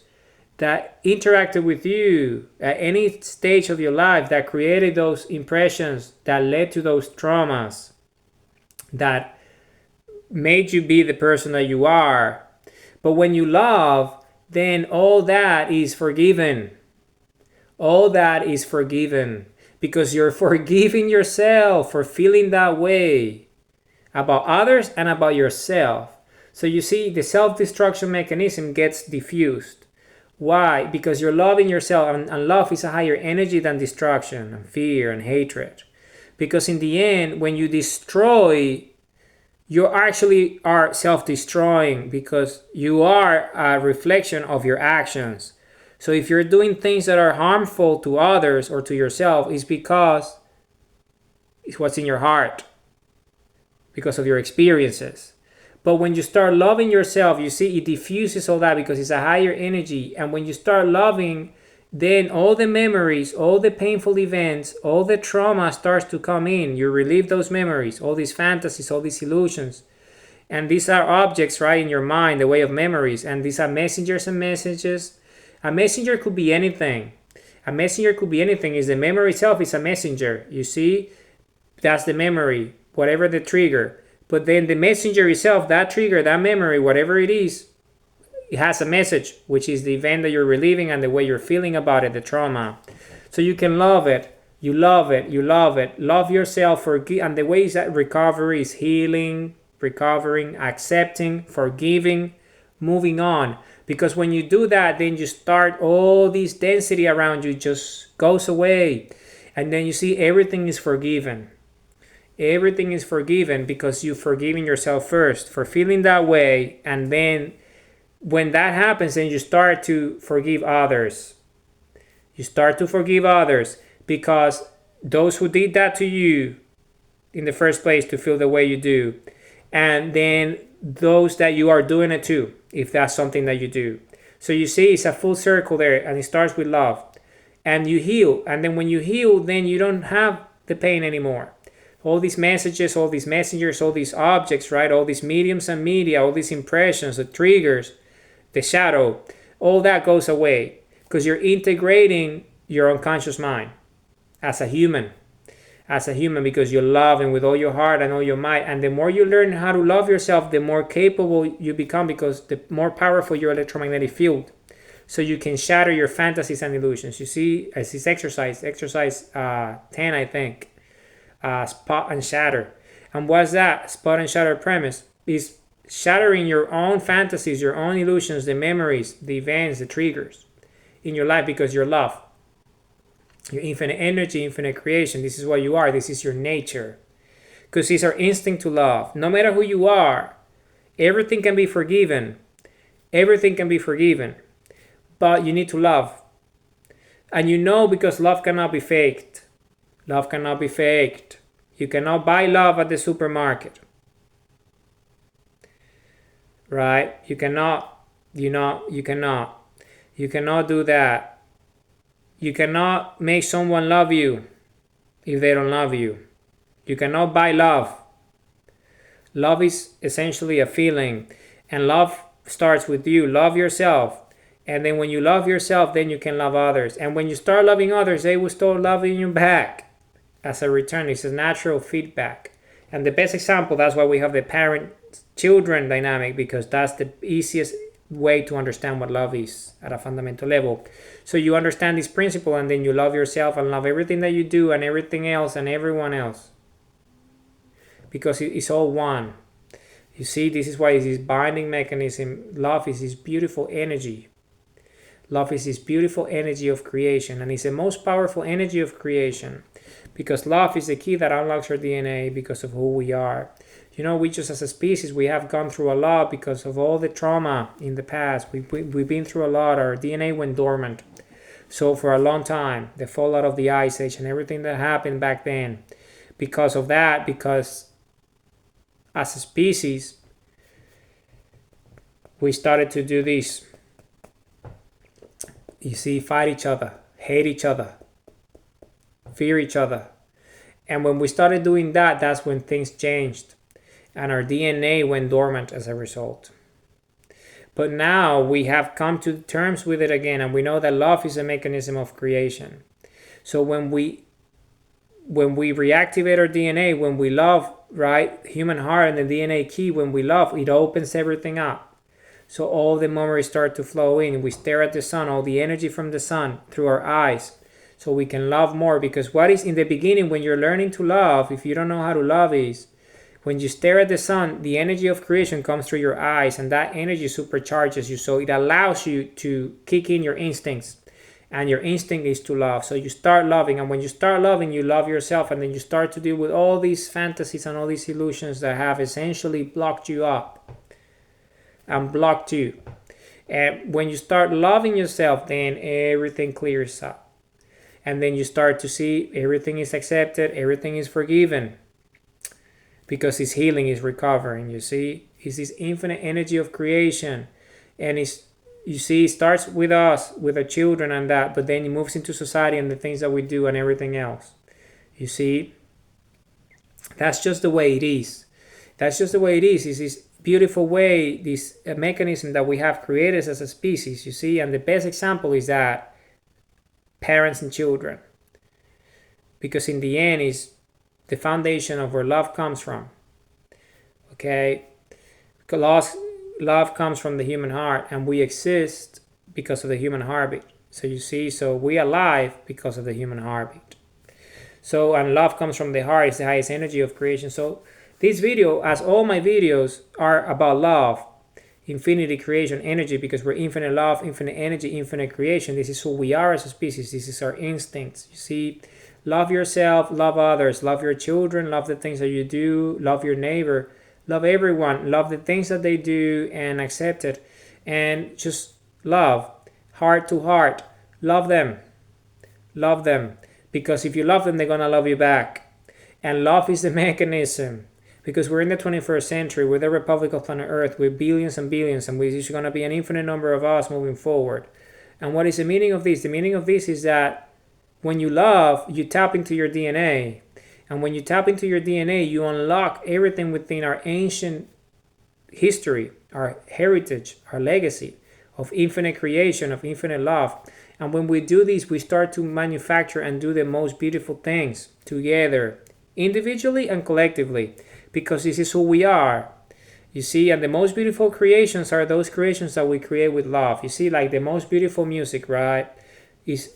that interacted with you at any stage of your life, that created those impressions, that led to those traumas, that made you be the person that you are. But when you love, then all that is forgiven. All that is forgiven, because you're forgiving yourself for feeling that way about others and about yourself. So you see, the self-destruction mechanism gets diffused. Why? Because you're loving yourself, and love is a higher energy than destruction and fear and hatred. Because in the end, when you destroy, you actually are self-destroying, because you are a reflection of your actions. So if you're doing things that are harmful to others or to yourself, it's because it's what's in your heart, because of your experiences. But when you start loving yourself, you see, it diffuses all that, because it's a higher energy. And when you start loving, then all the memories, all the painful events, all the trauma starts to come in. You relive those memories, all these fantasies, all these illusions. And these are objects, right, in your mind, the way of memories. And these are messengers and messages. A messenger could be anything. A messenger could be anything. Is the memory itself is a messenger. You see, that's the memory, whatever the trigger. But then the messenger itself, that trigger, that memory, whatever it is, it has a message, which is the event that you're reliving and the way you're feeling about it, the trauma. So you can love it. You love it. You love it. Love yourself. And the ways that recovery is healing, recovering, accepting, forgiving, moving on. Because when you do that, then you start, all this density around you just goes away. And then you see everything is forgiven. Everything is forgiven because you've forgiven yourself first for feeling that way. And then when that happens, then you start to forgive others. You start to forgive others because those who did that to you in the first place to feel the way you do. And then those that you are doing it to, if that's something that you do. So you see, it's a full circle there, and it starts with love. And you heal. And then when you heal, then you don't have the pain anymore. all these messages, all these messengers, all these objects, right? All these mediums and media, all these impressions, the triggers, the shadow, all that goes away because you're integrating your unconscious mind as a human, because you're loving with all your heart and all your might. And the more you learn how to love yourself, the more capable you become, because the more powerful your electromagnetic field. So you can shatter your fantasies and illusions. You see, as this exercise 10, I think, spot and shatter. And what's that spot and shatter premise? Is shattering your own fantasies, your own illusions, the memories, the events, the triggers in your life, because you're love. Your infinite energy, infinite creation. This is what you are. This is your nature. Because it's our instinct to love. No matter who you are, everything can be forgiven. Everything can be forgiven. But you need to love. And you know, because love cannot be faked. Love cannot be faked. You cannot buy love at the supermarket. Right? You cannot. You cannot. You cannot do that. You cannot make someone love you if they don't love you. You cannot buy love. Love is essentially a feeling, and love starts with you. Love yourself. And then when you love yourself, then you can love others. And when you start loving others, they will start loving you back as a return. It's a natural feedback. And the best example, that's why we have the parent-children dynamic, because that's the easiest way to understand what love is at a fundamental level. So you understand this principle, and then you love yourself and love everything that you do and everything else and everyone else, because it's all one. You see, this is why it's this binding mechanism. Love is this beautiful energy. Love is this beautiful energy of creation, and it's the most powerful energy of creation, because love is the key that unlocks our DNA because of who we are. You know, we just as a species, we have gone through a lot because of all the trauma in the past. We've been through a lot. Our DNA went dormant. So for a long time, the fallout of the Ice Age and everything that happened back then, because of that, because as a species, we started to do this. You see, fight each other, hate each other, fear each other. And when we started doing that, that's when things changed. And our DNA went dormant as a result. But now we have come to terms with it again, and we know that love is a mechanism of creation. So when we reactivate our DNA, when we love, right, human heart and the DNA key, when we love, it opens everything up. So all the memories start to flow in. We stare at the sun, all the energy from the sun through our eyes, so we can love more. Because what is in the beginning, when you're learning to love, if you don't know how to love, is when you stare at the sun, the energy of creation comes through your eyes, and that energy supercharges you. So it allows you to kick in your instincts, and your instinct is to love. So you start loving, and when you start loving, you love yourself, and then you start to deal with all these fantasies and all these illusions that have essentially blocked you up and blocked you. And when you start loving yourself, then everything clears up. And then you start to see everything is accepted, everything is forgiven. Because it's healing, is recovering, you see. It's this infinite energy of creation. And it's, you see, it starts with us, with our children and that, but then it moves into society and the things that we do and everything else. You see, that's just the way it is. That's just the way it is. It's this beautiful way, this mechanism that we have created as a species, you see. And the best example is that parents and children. Because in the end, is the foundation of where love comes from. Okay? Because love comes from the human heart, and we exist because of the human heartbeat. So you see, so we are alive because of the human heartbeat. So, and love comes from the heart, it's the highest energy of creation. So this video, as all my videos, are about love, infinity, creation, energy, because we're infinite love, infinite energy, infinite creation. This is who we are as a species. This is our instincts. You see, love yourself, love others, love your children, love the things that you do, love your neighbor, love everyone, love the things that they do and accept it. And just love, heart to heart, love them. Love them. Because if you love them, they're going to love you back. And love is the mechanism. Because we're in the 21st century, we're the Republic of Planet Earth, with billions and billions, and there's going to be an infinite number of us moving forward. And what is the meaning of this? The meaning of this is that when you love, you tap into your DNA. And when you tap into your DNA, you unlock everything within our ancient history, our heritage, our legacy of infinite creation, of infinite love. And when we do this, we start to manufacture and do the most beautiful things together, individually and collectively, because this is who we are. You see, and the most beautiful creations are those creations that we create with love. You see, like the most beautiful music, right? Is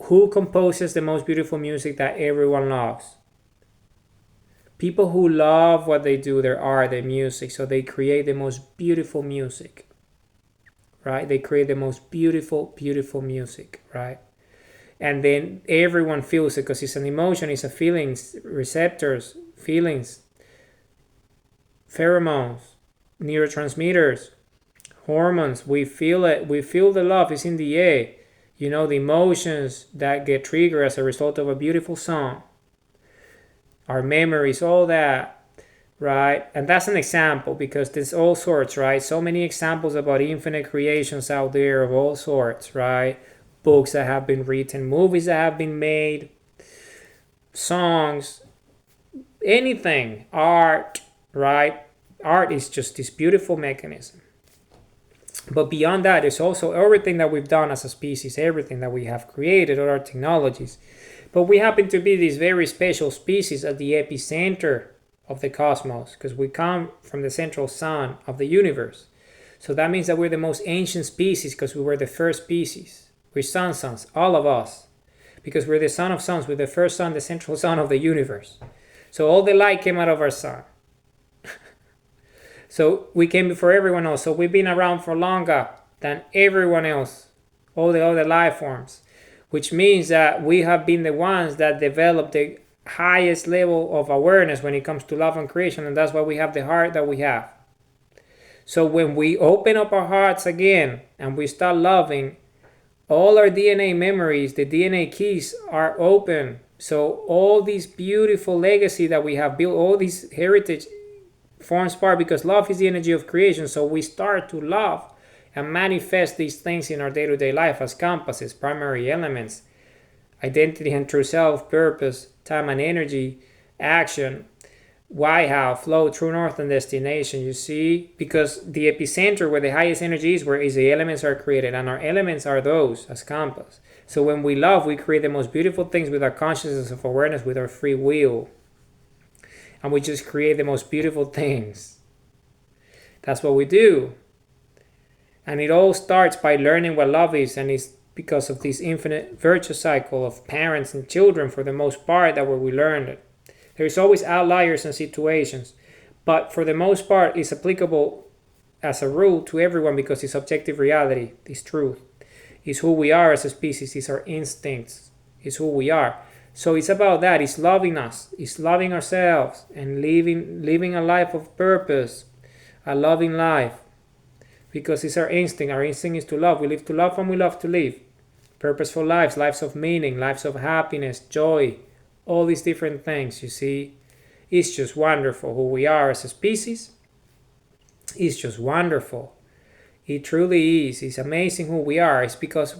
who composes the most beautiful music that everyone loves? People who love what they do, their art, their music, so they create the most beautiful music, right? They create the most beautiful, beautiful music, right? And then everyone feels it because it's an emotion, it's a feelings, receptors, feelings, pheromones, neurotransmitters, hormones. We feel it. We feel the love is in the air. You know, the emotions that get triggered as a result of a beautiful song. Our memories, all that, right? And that's an example because there's all sorts, right? So many examples about infinite creations out there of all sorts, right? Books that have been written, movies that have been made, songs, anything, art, right? Art is just this beautiful mechanism. But beyond that, there's also everything that we've done as a species, everything that we have created, all our technologies. But we happen to be this very special species at the epicenter of the cosmos because we come from the central sun of the universe. So that means that we're the most ancient species because we were the first species. We're sons, all of us. Because we're the son of suns, we're the first sun, the central sun of the universe. So all the light came out of our sun. So we came before everyone else. So we've been around for longer than everyone else, all the other life forms, which means that we have been the ones that developed the highest level of awareness when it comes to love and creation, and that's why we have the heart that we have. So when we open up our hearts again and we start loving, all our DNA memories, the DNA keys are open. So all this beautiful legacy that we have built, all this heritage forms part because love is the energy of creation. So we start to love and manifest these things in our day-to-day life as compasses, primary elements, identity and true self, purpose, time and energy, action, why, how, flow, true north and destination. You see, because the epicenter where the highest energy is, where is the elements are created, and our elements are those as compass. So when we love, we create the most beautiful things with our consciousness of awareness, with our free will. And we just create the most beautiful things. That's what we do. And it all starts by learning what love is, and it's because of this infinite virtue cycle of parents and children, for the most part, that where we learned it. There's always outliers and situations, but for the most part, it's applicable as a rule to everyone because it's objective reality, it's truth. It's who we are as a species, it's our instincts, it's who we are. So it's about that, it's loving us, it's loving ourselves and living a life of purpose, a loving life. Because it's our instinct. Our instinct is to love. We live to love and we love to live. Purposeful lives, lives of meaning, lives of happiness, joy, all these different things, you see. It's just wonderful who we are as a species. It's just wonderful. It truly is. It's amazing who we are. It's because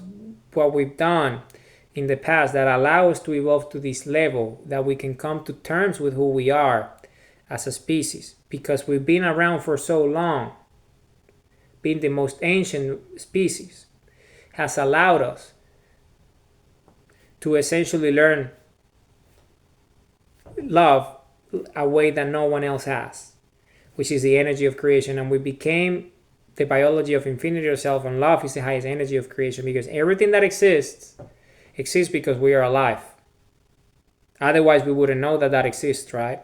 what we've done in the past that allow us to evolve to this level, that we can come to terms with who we are as a species. Because we've been around for so long. Being the most ancient species has allowed us to essentially learn love a way that no one else has, which is the energy of creation. And we became the biology of infinity itself, and love is the highest energy of creation because everything that exists because we are alive. Otherwise we wouldn't know that exists, right?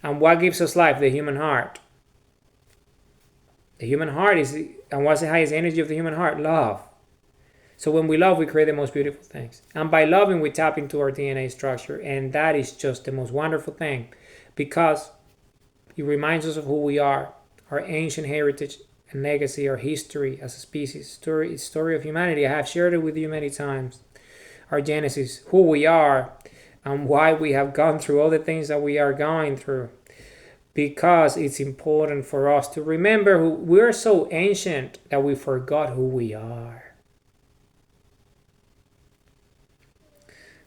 And what gives us life? The human heart. The human heart is, and what's the highest energy of the human heart? Love. So when we love, we create the most beautiful things. And by loving, we tap into our DNA structure. And that is just the most wonderful thing because it reminds us of who we are, our ancient heritage and legacy, our history as a species, story of humanity. I have shared it with you many times. Our genesis, who we are, and why we have gone through all the things that we are going through. Because it's important for us to remember who we're so ancient that we forgot who we are.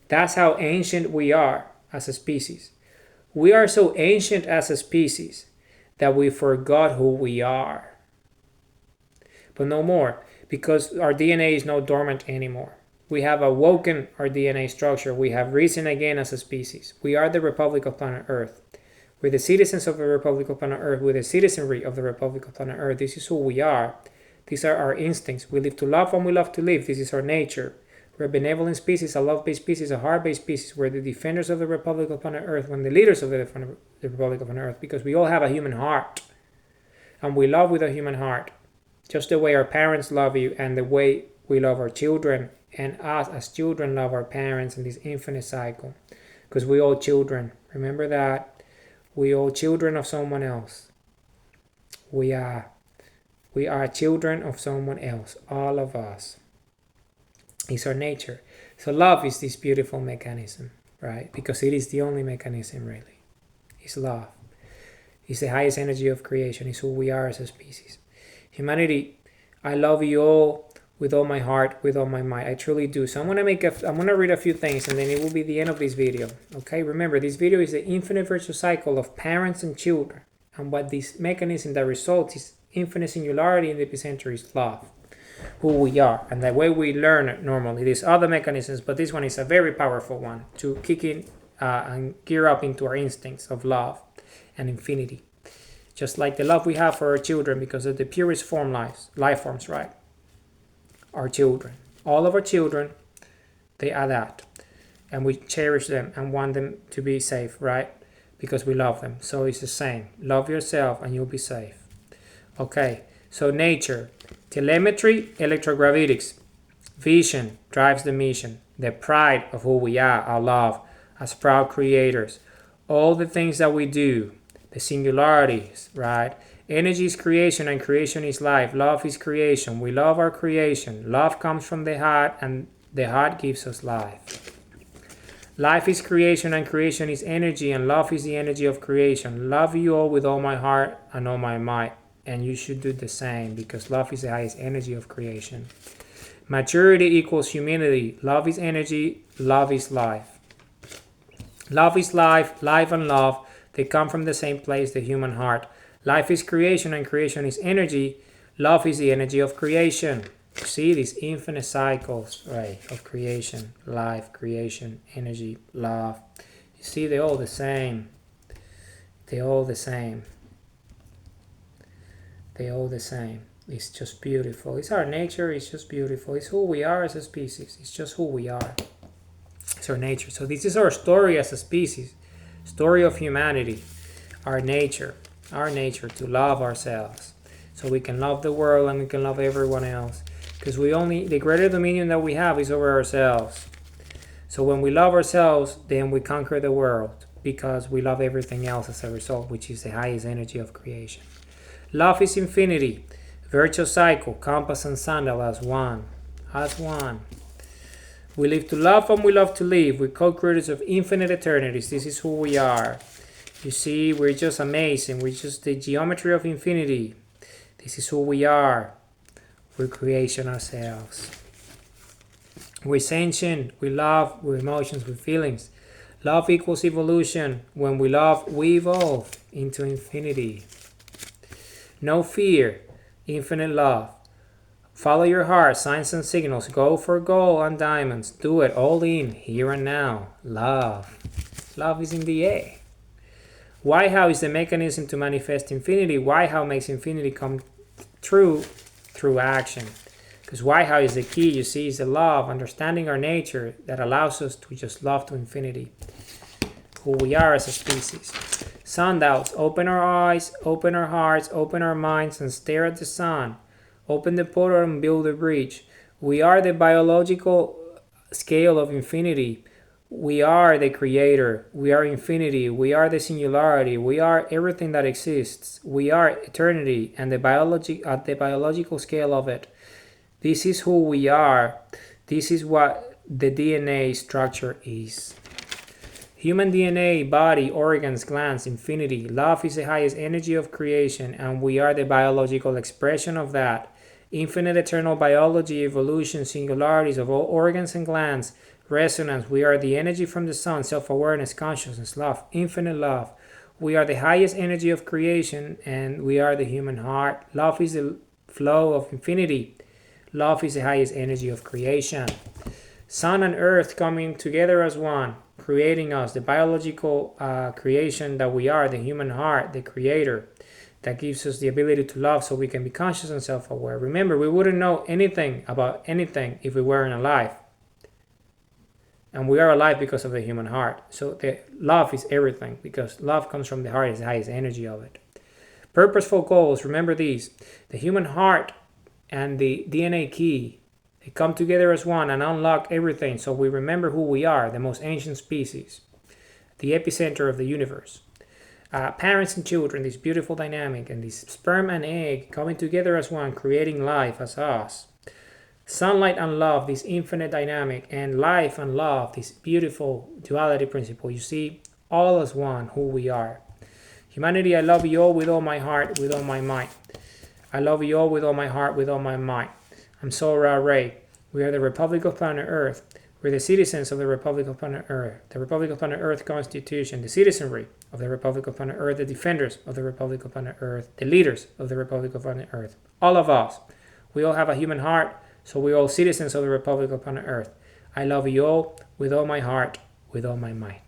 That's how ancient we are as a species. We are so ancient as a species that we forgot who we are. But no more, because our DNA is not dormant anymore. We have awoken our DNA structure. We have risen again as a species. We are the Republic of Planet Earth. We're the citizens of the Republic of Planet Earth. We're the citizenry of the Republic of Planet Earth. This is who we are. These are our instincts. We live to love and we love to live. This is our nature. We're a benevolent species, a love-based species, a heart-based species. We're the defenders of the Republic of Planet Earth. We're the leaders of the Republic of Planet Earth, because we all have a human heart. And we love with a human heart. Just the way our parents love you, and the way we love our children, and us as children love our parents, in this infinite cycle. Because we all children. Remember that. We all children of someone else. We are children of someone else. All of us. It's our nature. So love is this beautiful mechanism, right? Because it is the only mechanism, really. It's love. It's the highest energy of creation. It's who we are as a species. Humanity, I love you all with all my heart, with all my might. I truly do. So I'm gonna read a few things, and then it will be the end of this video. Okay? Remember, this video is the infinite virtuous cycle of parents and children. And what this mechanism that results is infinite singularity in the epicenter is love. Who we are, and the way we learn it normally. There's other mechanisms, but this one is a very powerful one to kick in and gear up into our instincts of love and infinity. Just like the love we have for our children, because of the purest life forms, right? Our children. All of our children, they are that. And we cherish them and want them to be safe, right? Because we love them. So it's the same. Love yourself and you'll be safe. Okay, so nature. Telemetry, electrogravitics. Vision drives the mission. The pride of who we are, our love, as proud creators. All the things that we do, the singularities, right? Energy is creation and creation is life. Love is creation. We love our creation. Love comes from the heart and the heart gives us life. Life is creation and creation is energy, and love is the energy of creation. Love you all with all my heart and all my might. And you should do the same, because love is the highest energy of creation. Maturity equals humility. Love is energy. Love is life. Love is life. Life and love, they come from the same place, the human heart. Life is creation and creation is energy. Love is the energy of creation. See these infinite cycles, right, of creation, life, creation, energy, love. You see, they're all the same. They're all the same. They're all the same. It's just beautiful. It's our nature. It's just beautiful. It's who we are as a species. It's just who we are. It's our nature. So this is our story as a species. Story of humanity. Our nature. Our nature to love ourselves. So we can love the world and we can love everyone else. Because the greater dominion that we have is over ourselves. So when we love ourselves, then we conquer the world. Because we love everything else as a result, which is the highest energy of creation. Love is infinity. Virtuous cycle, compass and sandal as one. As one. We live to love and we love to live. We're co-creators of infinite eternities. This is who we are. You see, we're just amazing. We're just the geometry of infinity. This is who we are. We're creation ourselves. We're sentient. We love. We're emotions. We're feelings. Love equals evolution. When we love, we evolve into infinity. No fear, infinite love. Follow your heart, signs and signals. Go for gold and diamonds. Do it all in, here and now. Love. Love is in the air. Why how is the mechanism to manifest infinity? Why how makes infinity come true through action? Because why how is the key, you see, is the love, understanding our nature that allows us to just love to infinity. Who we are as a species. Sundials, open our eyes, open our hearts, open our minds, and stare at the sun. Open the portal and build a bridge. We are the biological scale of infinity. We are the creator. We are infinity. We are the singularity. We are everything that exists. We are eternity and the biological scale of it. This is who we are. This is what the DNA structure is. Human DNA, body, organs, glands, infinity. Love is the highest energy of creation, and we are the biological expression of that. Infinite eternal biology, evolution, singularities of all organs and glands, resonance. We are the energy from the sun, self-awareness, consciousness, love, infinite love. We are the highest energy of creation, and we are the human heart. Love is the flow of infinity. Love is the highest energy of creation. Sun and earth coming together as one, creating us, the biological creation that we are, the human heart, the creator, that gives us the ability to love so we can be conscious and self-aware. Remember, we wouldn't know anything about anything if we weren't alive. And we are alive because of the human heart. So the love is everything, because love comes from the heart, is the highest energy of it. Purposeful goals, remember these. The human heart and the DNA key, they come together as one and unlock everything, so we remember who we are, the most ancient species, the epicenter of the universe. Parents and children, this beautiful dynamic, and this sperm and egg coming together as one, creating life as us. Sunlight and love, this infinite dynamic, and life and love, this beautiful duality principle. You see, all as one, who we are. Humanity, I love you all with all my heart, with all my might. I love you all with all my heart, with all my might. I'm Soul-Ra Ray. We are the Republic of Planet Earth. We're the citizens of the Republic of Planet Earth. The Republic of Planet Earth Constitution, the citizenry of the Republic of Planet Earth, the defenders of the Republic of Planet Earth, the leaders of the Republic of Planet Earth. All of us. We all have a human heart, so we're all citizens of the Republic of Planet Earth. I love you all with all my heart, with all my might.